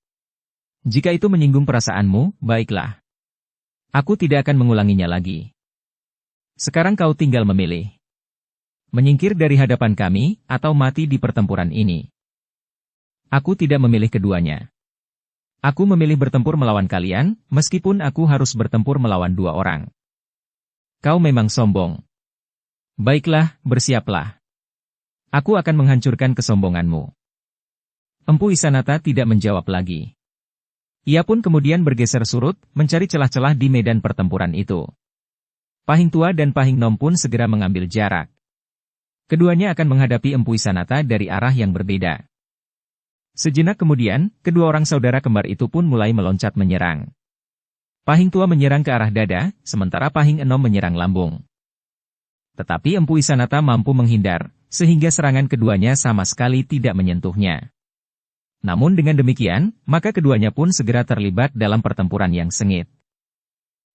Jika itu menyinggung perasaanmu, baiklah. Aku tidak akan mengulanginya lagi. Sekarang kau tinggal memilih. Menyingkir dari hadapan kami, atau mati di pertempuran ini. Aku tidak memilih keduanya. Aku memilih bertempur melawan kalian, meskipun aku harus bertempur melawan 2 orang. Kau memang sombong. Baiklah, bersiaplah. Aku akan menghancurkan kesombonganmu. Empu Isanata tidak menjawab lagi. Ia pun kemudian bergeser surut, mencari celah-celah di medan pertempuran itu. Pahing Tua dan Pahing Nom pun segera mengambil jarak. Keduanya akan menghadapi Empu Isanata dari arah yang berbeda. Sejenak kemudian, kedua orang saudara kembar itu pun mulai meloncat menyerang. Pahing Tua menyerang ke arah dada, sementara Pahing Enom menyerang lambung. Tetapi Empu Isanata mampu menghindar, sehingga serangan keduanya sama sekali tidak menyentuhnya. Namun dengan demikian, maka keduanya pun segera terlibat dalam pertempuran yang sengit.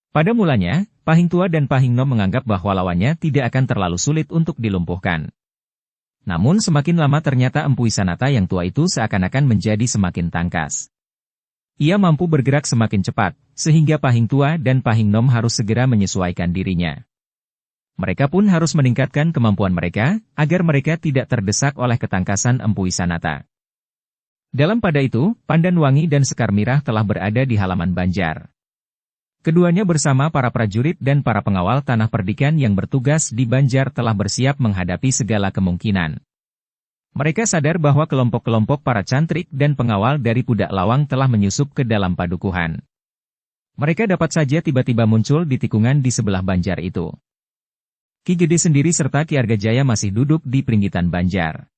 Pada mulanya, Pahing Tua dan Pahing Nom menganggap bahwa lawannya tidak akan terlalu sulit untuk dilumpuhkan. Namun semakin lama ternyata Empu Isanata yang tua itu seakan-akan menjadi semakin tangkas. Ia mampu bergerak semakin cepat, sehingga Pahing Tua dan Pahing Nom harus segera menyesuaikan dirinya. Mereka pun harus meningkatkan kemampuan mereka, agar mereka tidak terdesak oleh ketangkasan Empu Isanata. Dalam pada itu, Pandan Wangi dan Sekar Mirah telah berada di halaman Banjar. Keduanya bersama para prajurit dan para pengawal tanah perdikan yang bertugas di Banjar telah bersiap menghadapi segala kemungkinan. Mereka sadar bahwa kelompok-kelompok para cantrik dan pengawal dari Pudak Lawang telah menyusup ke dalam padukuhan. Mereka dapat saja tiba-tiba muncul di tikungan di sebelah Banjar itu. Ki Gede sendiri serta Ki Argajaya masih duduk di pinggiran Banjar.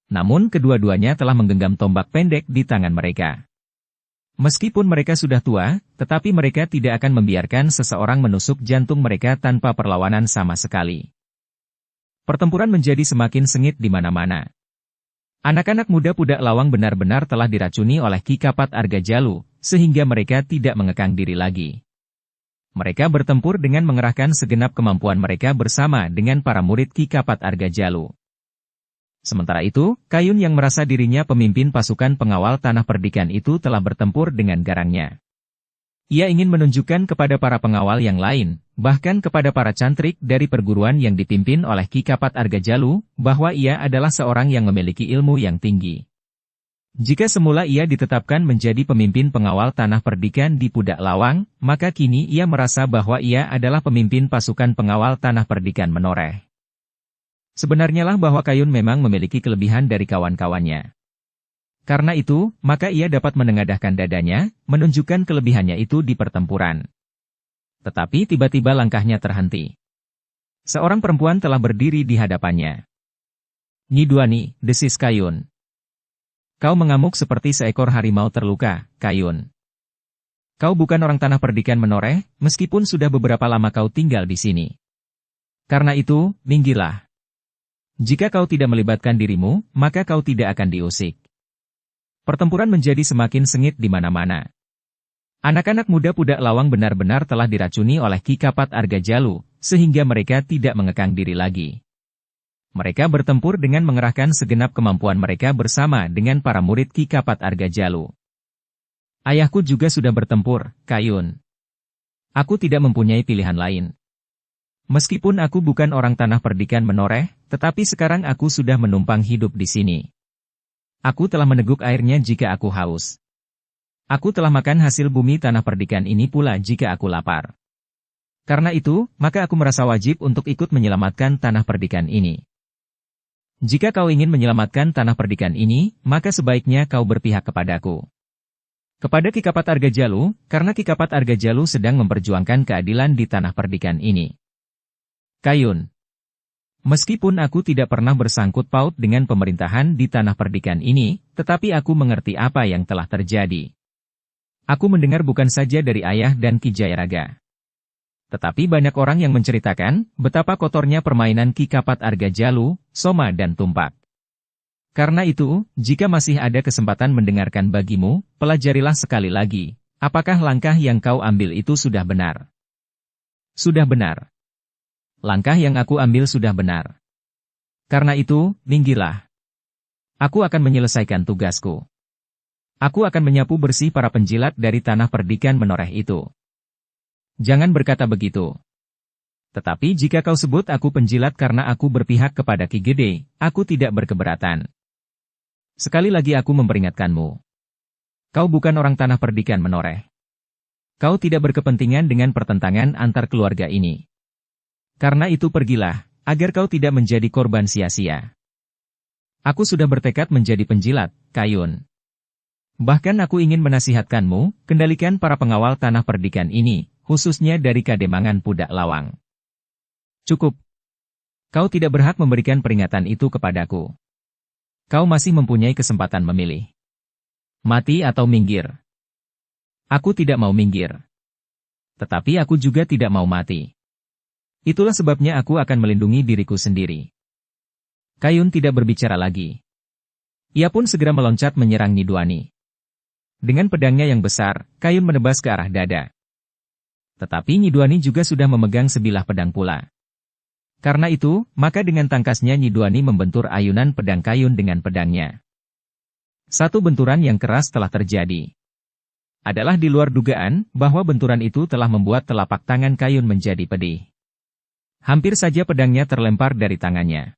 Namun kedua-duanya telah menggenggam tombak pendek di tangan mereka. Meskipun mereka sudah tua, tetapi mereka tidak akan membiarkan seseorang menusuk jantung mereka tanpa perlawanan sama sekali. Pertempuran menjadi semakin sengit di mana-mana. Anak-anak muda Pudak Lawang benar-benar telah diracuni oleh Ki Kapat Argajalu, sehingga mereka tidak mengekang diri lagi. Mereka bertempur dengan mengerahkan segenap kemampuan mereka bersama dengan para murid Ki Kapat Argajalu. Sementara itu, Kayun yang merasa dirinya pemimpin pasukan pengawal tanah perdikan itu telah bertempur dengan garangnya. Ia ingin menunjukkan kepada para pengawal yang lain, bahkan kepada para cantrik dari perguruan yang dipimpin oleh Ki Kapat Argajalu, bahwa ia adalah seorang yang memiliki ilmu yang tinggi. Jika semula ia ditetapkan menjadi pemimpin pengawal tanah perdikan di Pudak Lawang, maka kini ia merasa bahwa ia adalah pemimpin pasukan pengawal tanah perdikan Menoreh. Sebenarnya lah bahwa Kayun memang memiliki kelebihan dari kawan-kawannya. Karena itu, maka ia dapat menengadahkan dadanya, menunjukkan kelebihannya itu di pertempuran. Tetapi tiba-tiba langkahnya terhenti. Seorang perempuan telah berdiri di hadapannya. "Nyi Duani," desis Kayun. "Kau mengamuk seperti seekor harimau terluka, Kayun. Kau bukan orang tanah perdikan Menoreh, meskipun sudah beberapa lama kau tinggal di sini. Karena itu, minggirlah. Jika kau tidak melibatkan dirimu, maka kau tidak akan diusik." Pertempuran menjadi semakin sengit di mana-mana. Anak-anak muda Pudak Lawang benar-benar telah diracuni oleh Ki Kapat Argajalu, sehingga mereka tidak mengekang diri lagi. Mereka bertempur dengan mengerahkan segenap kemampuan mereka bersama dengan para murid Ki Kapat Argajalu. "Ayahku juga sudah bertempur, Kayun. Aku tidak mempunyai pilihan lain. Meskipun aku bukan orang tanah perdikan Menoreh, tetapi sekarang aku sudah menumpang hidup di sini. Aku telah meneguk airnya jika aku haus. Aku telah makan hasil bumi tanah perdikan ini pula jika aku lapar. Karena itu, maka aku merasa wajib untuk ikut menyelamatkan tanah perdikan ini. Jika kau ingin menyelamatkan tanah perdikan ini, maka sebaiknya kau berpihak kepadaku." Kepada Ki Kapat Argajalu, karena Ki Kapat Argajalu sedang memperjuangkan keadilan di tanah perdikan ini. "Kayun, meskipun aku tidak pernah bersangkut paut dengan pemerintahan di tanah perdikan ini, tetapi aku mengerti apa yang telah terjadi. Aku mendengar bukan saja dari ayah dan Ki Jayaraga. Tetapi banyak orang yang menceritakan betapa kotornya permainan Ki Kapat Argajalu, Soma dan Tumpak. Karena itu, jika masih ada kesempatan mendengarkan bagimu, pelajarilah sekali lagi, apakah langkah yang kau ambil itu sudah benar. Sudah benar. Langkah yang aku ambil sudah benar. Karena itu, minggirlah. Aku akan menyelesaikan tugasku." Aku akan menyapu bersih para penjilat dari tanah perdikan menoreh itu. Jangan berkata begitu. Tetapi jika kau sebut aku penjilat karena aku berpihak kepada Ki Gede, aku tidak berkeberatan. Sekali lagi aku memperingatkanmu. Kau bukan orang tanah perdikan menoreh. Kau tidak berkepentingan dengan pertentangan antar keluarga ini. Karena itu pergilah, agar kau tidak menjadi korban sia-sia. Aku sudah bertekad menjadi penjilat, Kayun. Bahkan aku ingin menasihatkanmu, kendalikan para pengawal tanah perdikan ini, khususnya dari Kademangan Pudak Lawang. Cukup. Kau tidak berhak memberikan peringatan itu kepadaku. Kau masih mempunyai kesempatan memilih. Mati atau minggir. Aku tidak mau minggir. Tetapi aku juga tidak mau mati. Itulah sebabnya aku akan melindungi diriku sendiri. Kayun tidak berbicara lagi. Ia pun segera meloncat menyerang Nidwani. Dengan pedangnya yang besar, Kayun menebas ke arah dada. Tetapi Nidwani juga sudah memegang sebilah pedang pula. Karena itu, maka dengan tangkasnya Nidwani membentur ayunan pedang Kayun dengan pedangnya. Satu benturan yang keras telah terjadi. Adalah di luar dugaan, bahwa benturan itu telah membuat telapak tangan Kayun menjadi pedih. Hampir saja pedangnya terlempar dari tangannya.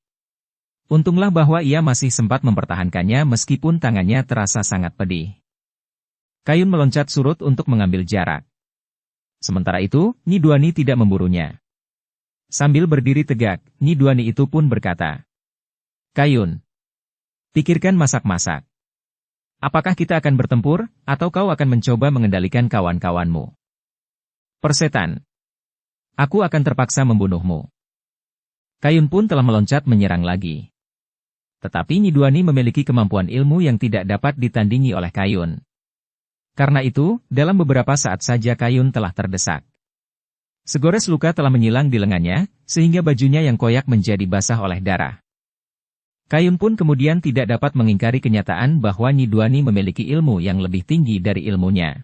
Untunglah bahwa ia masih sempat mempertahankannya meskipun tangannya terasa sangat pedih. Kayun meloncat surut untuk mengambil jarak. Sementara itu, Nidwani tidak memburunya. Sambil berdiri tegak, Nidwani itu pun berkata, Kayun, pikirkan masak-masak. Apakah kita akan bertempur, atau kau akan mencoba mengendalikan kawan-kawanmu? Persetan. Aku akan terpaksa membunuhmu. Kayun pun telah meloncat menyerang lagi. Tetapi Nidwani memiliki kemampuan ilmu yang tidak dapat ditandingi oleh Kayun. Karena itu, dalam beberapa saat saja Kayun telah terdesak. Segores luka telah menyilang di lengannya, sehingga bajunya yang koyak menjadi basah oleh darah. Kayun pun kemudian tidak dapat mengingkari kenyataan bahwa Nidwani memiliki ilmu yang lebih tinggi dari ilmunya.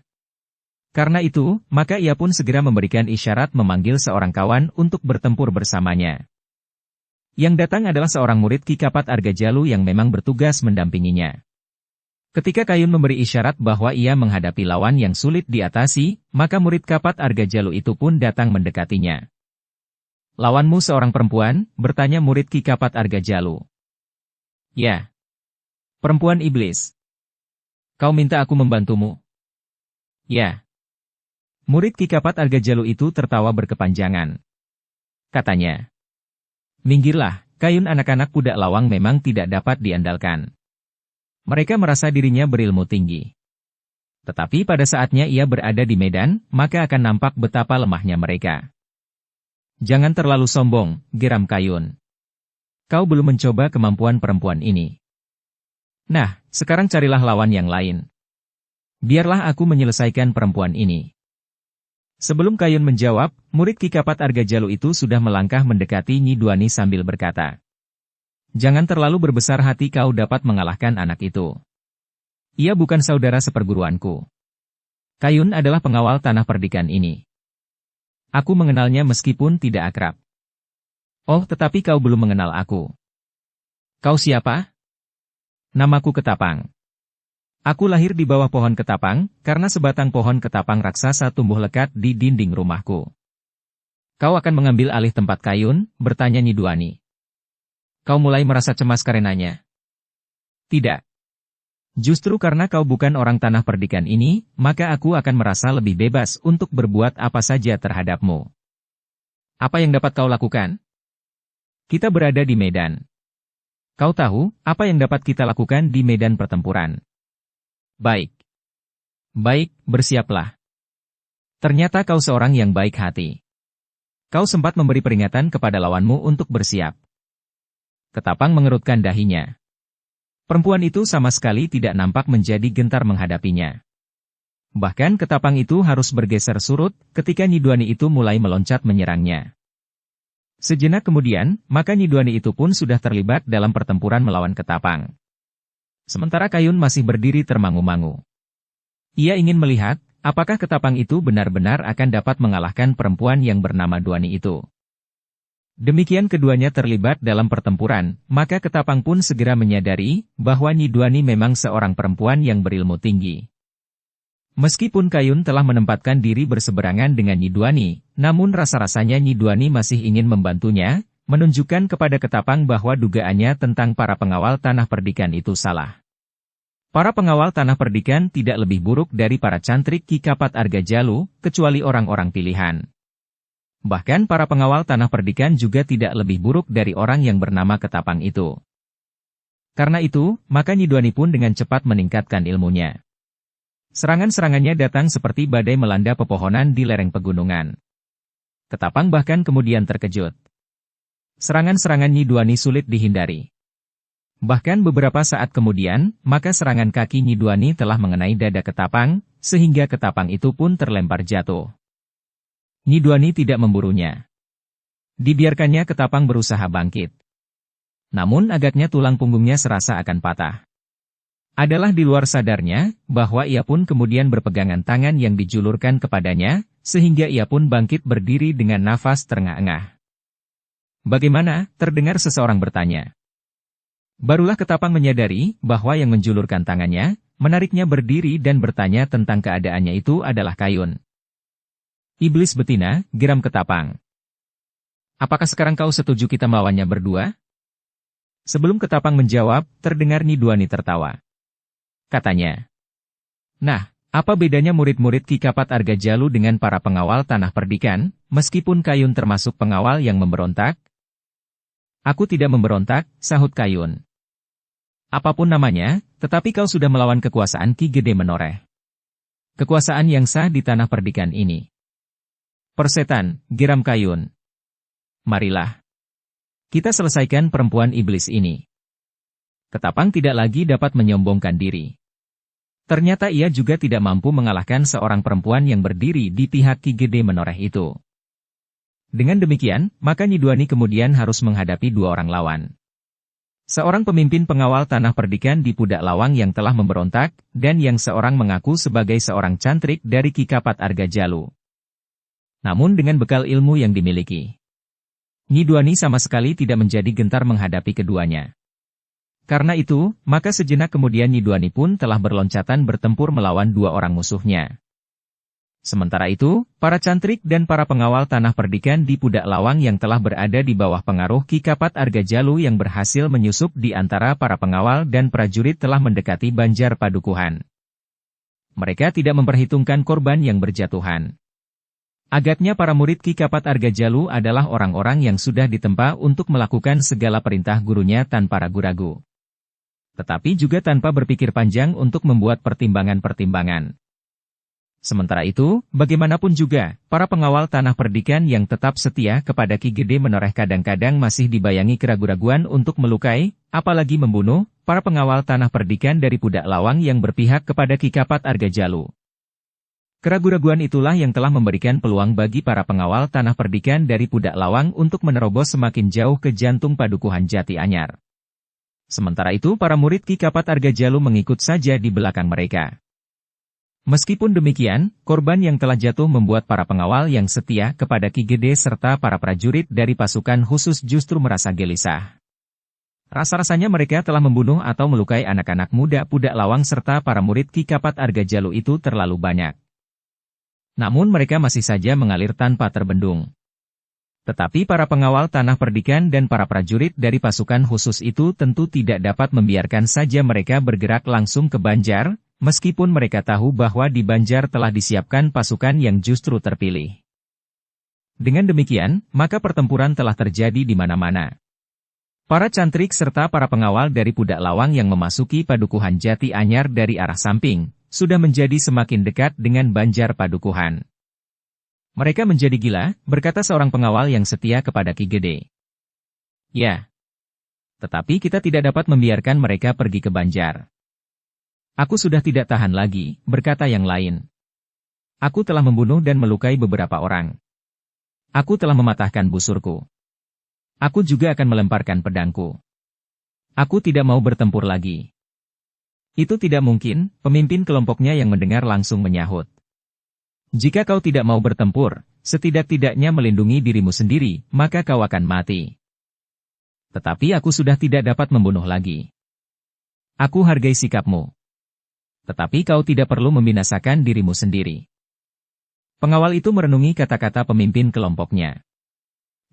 Karena itu, maka ia pun segera memberikan isyarat memanggil seorang kawan untuk bertempur bersamanya. Yang datang adalah seorang murid Ki Kapat Argajalu yang memang bertugas mendampinginya. Ketika Kayun memberi isyarat bahwa ia menghadapi lawan yang sulit diatasi, maka murid Kapat Argajalu itu pun datang mendekatinya. Lawanmu seorang perempuan, bertanya murid Ki Kapat Argajalu. Ya. Perempuan iblis. Kau minta aku membantumu? Ya. Murid Ki Kapat Argajalu itu tertawa berkepanjangan. Katanya. Minggirlah, Kayun anak-anak Pudak Lawang memang tidak dapat diandalkan. Mereka merasa dirinya berilmu tinggi. Tetapi pada saatnya ia berada di medan, maka akan nampak betapa lemahnya mereka. Jangan terlalu sombong, geram Kayun. Kau belum mencoba kemampuan perempuan ini. Nah, sekarang carilah lawan yang lain. Biarlah aku menyelesaikan perempuan ini. Sebelum Kayun menjawab, murid Ki Kapat Argajalu itu sudah melangkah mendekati Nidwani sambil berkata, Jangan terlalu berbesar hati kau dapat mengalahkan anak itu. Ia bukan saudara seperguruanku. Kayun adalah pengawal tanah perdikan ini. Aku mengenalnya meskipun tidak akrab. Oh, tetapi kau belum mengenal aku. Kau siapa? Namaku Ketapang. Aku lahir di bawah pohon ketapang, karena sebatang pohon ketapang raksasa tumbuh lekat di dinding rumahku. Kau akan mengambil alih tempat Kayun, bertanya Nidwani. Kau mulai merasa cemas karenanya? Tidak. Justru karena kau bukan orang tanah perdikan ini, maka aku akan merasa lebih bebas untuk berbuat apa saja terhadapmu. Apa yang dapat kau lakukan? Kita berada di medan. Kau tahu, apa yang dapat kita lakukan di medan pertempuran? Baik. Baik, bersiaplah. Ternyata kau seorang yang baik hati. Kau sempat memberi peringatan kepada lawanmu untuk bersiap. Ketapang mengerutkan dahinya. Perempuan itu sama sekali tidak nampak menjadi gentar menghadapinya. Bahkan Ketapang itu harus bergeser surut ketika Nidwani itu mulai meloncat menyerangnya. Sejenak kemudian, maka Nidwani itu pun sudah terlibat dalam pertempuran melawan Ketapang. Sementara Kayun masih berdiri termangu-mangu. Ia ingin melihat, apakah Ketapang itu benar-benar akan dapat mengalahkan perempuan yang bernama Dwani itu. Demikian keduanya terlibat dalam pertempuran, maka Ketapang pun segera menyadari bahwa Nyi Duani memang seorang perempuan yang berilmu tinggi. Meskipun Kayun telah menempatkan diri berseberangan dengan Nyi Duani, namun rasa-rasanya Nyi Duani masih ingin membantunya, menunjukkan kepada Ketapang bahwa dugaannya tentang para pengawal Tanah Perdikan itu salah. Para pengawal Tanah Perdikan tidak lebih buruk dari para cantrik Ki Kapat Argajalu, kecuali orang-orang pilihan. Bahkan para pengawal Tanah Perdikan juga tidak lebih buruk dari orang yang bernama Ketapang itu. Karena itu, maka Nyi Duani pun dengan cepat meningkatkan ilmunya. Serangan-serangannya datang seperti badai melanda pepohonan di lereng pegunungan. Ketapang bahkan kemudian terkejut. Serangan-serangan Nyi Duani sulit dihindari. Bahkan beberapa saat kemudian, maka serangan kaki Nyi Duani telah mengenai dada Ketapang, sehingga Ketapang itu pun terlempar jatuh. Nyi Duani tidak memburunya. Dibiarkannya Ketapang berusaha bangkit. Namun agaknya tulang punggungnya serasa akan patah. Adalah di luar sadarnya, bahwa ia pun kemudian berpegangan tangan yang dijulurkan kepadanya, sehingga ia pun bangkit berdiri dengan nafas terengah-engah. Bagaimana? Terdengar seseorang bertanya. Barulah Ketapang menyadari, bahwa yang menjulurkan tangannya, menariknya berdiri dan bertanya tentang keadaannya itu adalah Kayun. Iblis betina, geram Ketapang. Apakah sekarang kau setuju kita melawannya berdua? Sebelum Ketapang menjawab, terdengar Nyi Duani tertawa. Katanya, nah, apa bedanya murid-murid Ki Kapat Argajalu dengan para pengawal Tanah Perdikan, meskipun Kayun termasuk pengawal yang memberontak? Aku tidak memberontak, sahut Kayun. Apapun namanya, tetapi kau sudah melawan kekuasaan Ki Gede Menoreh. Kekuasaan yang sah di Tanah Perdikan ini. Persetan, geram Kayun. Marilah. Kita selesaikan perempuan iblis ini. Ketapang tidak lagi dapat menyombongkan diri. Ternyata ia juga tidak mampu mengalahkan seorang perempuan yang berdiri di pihak Ki Gede Menoreh itu. Dengan demikian, maka Nyi Duani kemudian harus menghadapi dua orang lawan. Seorang pemimpin pengawal Tanah Perdikan di Pudak Lawang yang telah memberontak, dan yang seorang mengaku sebagai seorang cantrik dari Ki Kapat Argajalu. Namun dengan bekal ilmu yang dimiliki, Nyi Duani sama sekali tidak menjadi gentar menghadapi keduanya. Karena itu, maka sejenak kemudian Nyi Duani pun telah berloncatan bertempur melawan dua orang musuhnya. Sementara itu, para cantrik dan para pengawal Tanah Perdikan di Pudak Lawang yang telah berada di bawah pengaruh Ki Kapat Argajalu yang berhasil menyusup di antara para pengawal dan prajurit telah mendekati Banjar Padukuhan. Mereka tidak memperhitungkan korban yang berjatuhan. Agaknya para murid Ki Kapat Argajalu adalah orang-orang yang sudah ditempa untuk melakukan segala perintah gurunya tanpa ragu-ragu. Tetapi juga tanpa berpikir panjang untuk membuat pertimbangan-pertimbangan. Sementara itu, bagaimanapun juga, para pengawal Tanah Perdikan yang tetap setia kepada Ki Gede Menoreh kadang-kadang masih dibayangi keraguan-raguan untuk melukai, apalagi membunuh, para pengawal Tanah Perdikan dari Pudak Lawang yang berpihak kepada Ki Kapat Argajalu. Keraguan-raguan itulah yang telah memberikan peluang bagi para pengawal Tanah Perdikan dari Pudak Lawang untuk menerobos semakin jauh ke jantung Padukuhan Jati Anyar. Sementara itu para murid Ki Kapat Argajalu mengikut saja di belakang mereka. Meskipun demikian, korban yang telah jatuh membuat para pengawal yang setia kepada Ki Gede serta para prajurit dari pasukan khusus justru merasa gelisah. Rasa-rasanya mereka telah membunuh atau melukai anak-anak muda Pudak Lawang serta para murid Ki Kapat Argajalu itu terlalu banyak. Namun mereka masih saja mengalir tanpa terbendung. Tetapi para pengawal Tanah Perdikan dan para prajurit dari pasukan khusus itu tentu tidak dapat membiarkan saja mereka bergerak langsung ke Banjar, meskipun mereka tahu bahwa di Banjar telah disiapkan pasukan yang justru terpilih. Dengan demikian, maka pertempuran telah terjadi di mana-mana. Para cantrik serta para pengawal dari Pudak Lawang yang memasuki Padukuhan Jati Anyar dari arah samping, sudah menjadi semakin dekat dengan Banjar Padukuhan. Mereka menjadi gila, berkata seorang pengawal yang setia kepada Ki Gede. Ya. Tetapi kita tidak dapat membiarkan mereka pergi ke Banjar. Aku sudah tidak tahan lagi, berkata yang lain. Aku telah membunuh dan melukai beberapa orang. Aku telah mematahkan busurku. Aku juga akan melemparkan pedangku. Aku tidak mau bertempur lagi. Itu tidak mungkin, pemimpin kelompoknya yang mendengar langsung menyahut. Jika kau tidak mau bertempur, setidak-tidaknya melindungi dirimu sendiri, maka kau akan mati. Tetapi aku sudah tidak dapat membunuh lagi. Aku hargai sikapmu. Tetapi kau tidak perlu membinasakan dirimu sendiri. Pengawal itu merenungi kata-kata pemimpin kelompoknya.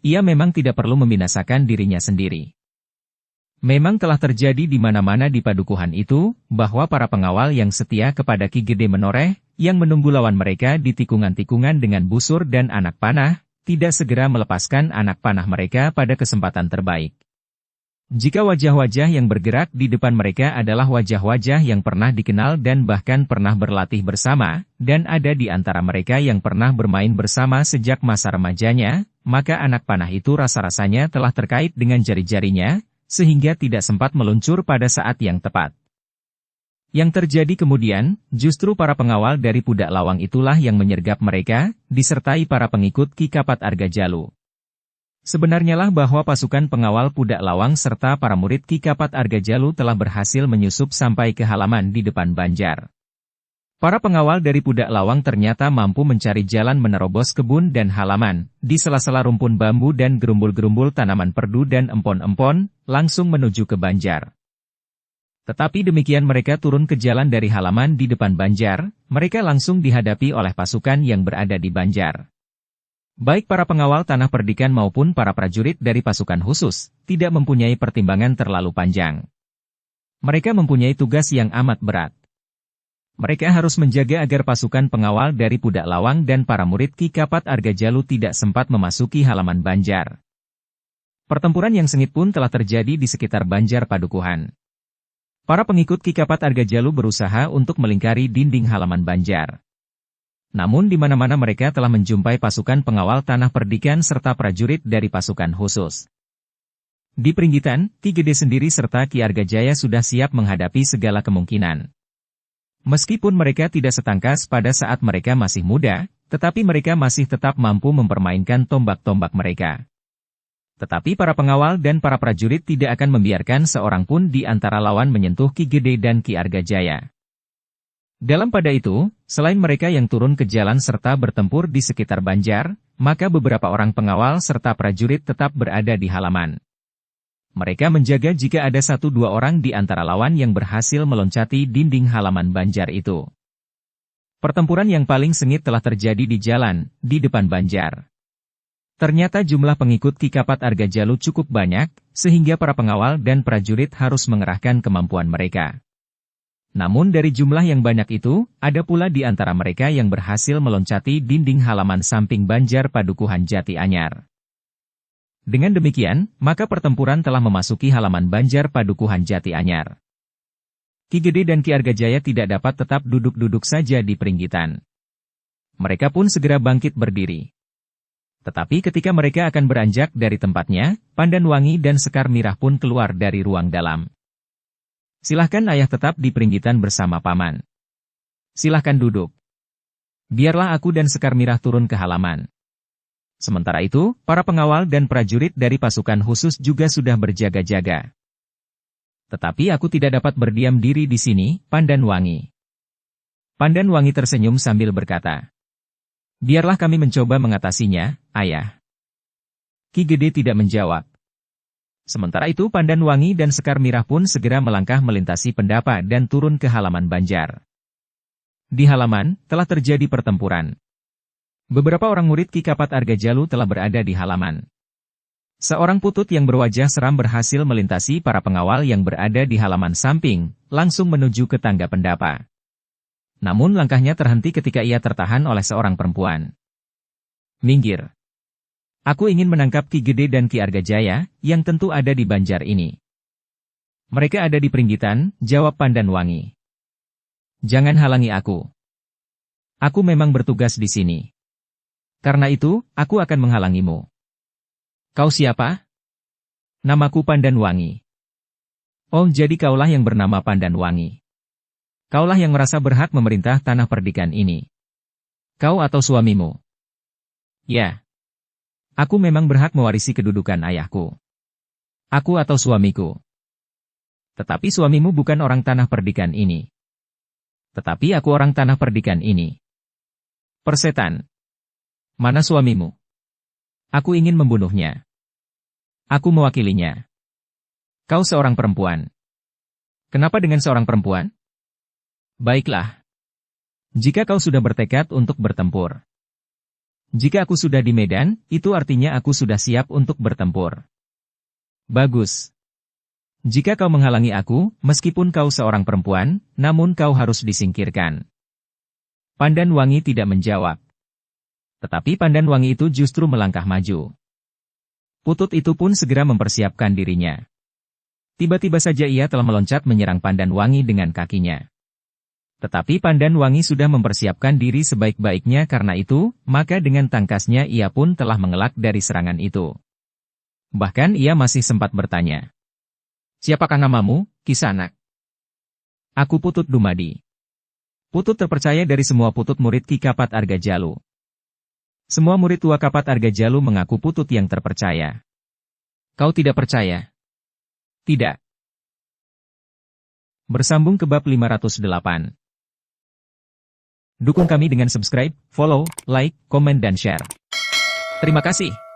Ia memang tidak perlu membinasakan dirinya sendiri. Memang telah terjadi di mana-mana di padukuhan itu, bahwa para pengawal yang setia kepada Ki Gede Menoreh, yang menunggu lawan mereka di tikungan-tikungan dengan busur dan anak panah, tidak segera melepaskan anak panah mereka pada kesempatan terbaik. Jika wajah-wajah yang bergerak di depan mereka adalah wajah-wajah yang pernah dikenal dan bahkan pernah berlatih bersama, dan ada di antara mereka yang pernah bermain bersama sejak masa remajanya, maka anak panah itu rasa-rasanya telah terkait dengan jari-jarinya, sehingga tidak sempat meluncur pada saat yang tepat. Yang terjadi kemudian, justru para pengawal dari Pudak Lawang itulah yang menyergap mereka, disertai para pengikut Ki Kapat Argajalu. Sebenarnya lah bahwa pasukan pengawal Pudak Lawang serta para murid Ki Kapat Argajalu telah berhasil menyusup sampai ke halaman di depan Banjar. Para pengawal dari Pudak Lawang ternyata mampu mencari jalan menerobos kebun dan halaman, di sela-sela rumpun bambu dan gerumbul-gerumbul tanaman perdu dan empon-empon, langsung menuju ke Banjar. Tetapi demikian mereka turun ke jalan dari halaman di depan Banjar, mereka langsung dihadapi oleh pasukan yang berada di Banjar. Baik para pengawal tanah perdikan maupun para prajurit dari pasukan khusus, tidak mempunyai pertimbangan terlalu panjang. Mereka mempunyai tugas yang amat berat. Mereka harus menjaga agar pasukan pengawal dari Pudak Lawang dan para murid Ki Kapat Argajalu tidak sempat memasuki halaman Banjar. Pertempuran yang sengit pun telah terjadi di sekitar Banjar Padukuhan. Para pengikut Ki Kapat Argajalu berusaha untuk melingkari dinding halaman Banjar. Namun di mana-mana mereka telah menjumpai pasukan pengawal tanah perdikan serta prajurit dari pasukan khusus. Di Pringgitan, Ki Gede sendiri serta Ki Argajaya sudah siap menghadapi segala kemungkinan. Meskipun mereka tidak setangkas pada saat mereka masih muda, tetapi mereka masih tetap mampu mempermainkan tombak-tombak mereka. Tetapi para pengawal dan para prajurit tidak akan membiarkan seorang pun di antara lawan menyentuh Ki Gede dan Ki Argajaya. Dalam pada itu, selain mereka yang turun ke jalan serta bertempur di sekitar Banjar, maka beberapa orang pengawal serta prajurit tetap berada di halaman. Mereka menjaga jika ada 1-2 orang di antara lawan yang berhasil meloncati dinding halaman Banjar itu. Pertempuran yang paling sengit telah terjadi di jalan, di depan Banjar. Ternyata jumlah pengikut Ki Kapat Argajalu cukup banyak, sehingga para pengawal dan prajurit harus mengerahkan kemampuan mereka. Namun dari jumlah yang banyak itu, ada pula di antara mereka yang berhasil meloncati dinding halaman samping Banjar Padukuhan Jati Anyar. Dengan demikian, maka pertempuran telah memasuki halaman Banjar Padukuhan Jati Anyar. Ki Gede dan Ki Argajaya tidak dapat tetap duduk-duduk saja di Pringgitan. Mereka pun segera bangkit berdiri. Tetapi ketika mereka akan beranjak dari tempatnya, Pandan Wangi dan Sekar Mirah pun keluar dari ruang dalam. Silahkan ayah tetap di Pringgitan bersama paman. Silahkan duduk. Biarlah aku dan Sekar Mirah turun ke halaman. Sementara itu, para pengawal dan prajurit dari pasukan khusus juga sudah berjaga-jaga. Tetapi aku tidak dapat berdiam diri di sini, Pandan Wangi. Pandan Wangi tersenyum sambil berkata, biarlah kami mencoba mengatasinya, ayah. Ki Gede tidak menjawab. Sementara itu Pandan Wangi dan Sekar Mirah pun segera melangkah melintasi pendapa dan turun ke halaman Banjar. Di halaman, telah terjadi pertempuran. Beberapa orang murid Ki Kapat Argajalu telah berada di halaman. Seorang putut yang berwajah seram berhasil melintasi para pengawal yang berada di halaman samping, langsung menuju ke tangga pendapa. Namun langkahnya terhenti ketika ia tertahan oleh seorang perempuan. Minggir. Aku ingin menangkap Ki Gede dan Ki Argajaya, yang tentu ada di Banjar ini. Mereka ada di Pringgitan, jawab Pandan Wangi. Jangan halangi aku. Aku memang bertugas di sini. Karena itu, aku akan menghalangimu. Kau siapa? Namaku Pandan Wangi. Oh, jadi kaulah yang bernama Pandan Wangi. Kaulah yang merasa berhak memerintah tanah perdikan ini. Kau atau suamimu? Ya. Aku memang berhak mewarisi kedudukan ayahku. Aku atau suamiku. Tetapi suamimu bukan orang tanah perdikan ini. Tetapi aku orang tanah perdikan ini. Persetan. Mana suamimu? Aku ingin membunuhnya. Aku mewakilinya. Kau seorang perempuan. Kenapa dengan seorang perempuan? Baiklah. Jika kau sudah bertekad untuk bertempur. Jika aku sudah di medan, itu artinya aku sudah siap untuk bertempur. Bagus. Jika kau menghalangi aku, meskipun kau seorang perempuan, namun kau harus disingkirkan. Pandan Wangi tidak menjawab. Tetapi Pandan Wangi itu justru melangkah maju. Putut itu pun segera mempersiapkan dirinya. Tiba-tiba saja ia telah meloncat menyerang Pandan Wangi dengan kakinya. Tetapi Pandan Wangi sudah mempersiapkan diri sebaik-baiknya karena itu, maka dengan tangkasnya ia pun telah mengelak dari serangan itu. Bahkan ia masih sempat bertanya. Siapakah namamu, Kisanak? Aku Putut Dumadi. Putut terpercaya dari semua putut murid Ki Kapat Argajalu. Semua murid tua Kapat Argajalu mengaku Putut yang terpercaya. Kau tidak percaya? Tidak. Bersambung ke bab 508. Dukung kami dengan subscribe, follow, like, komen dan share. Terima kasih.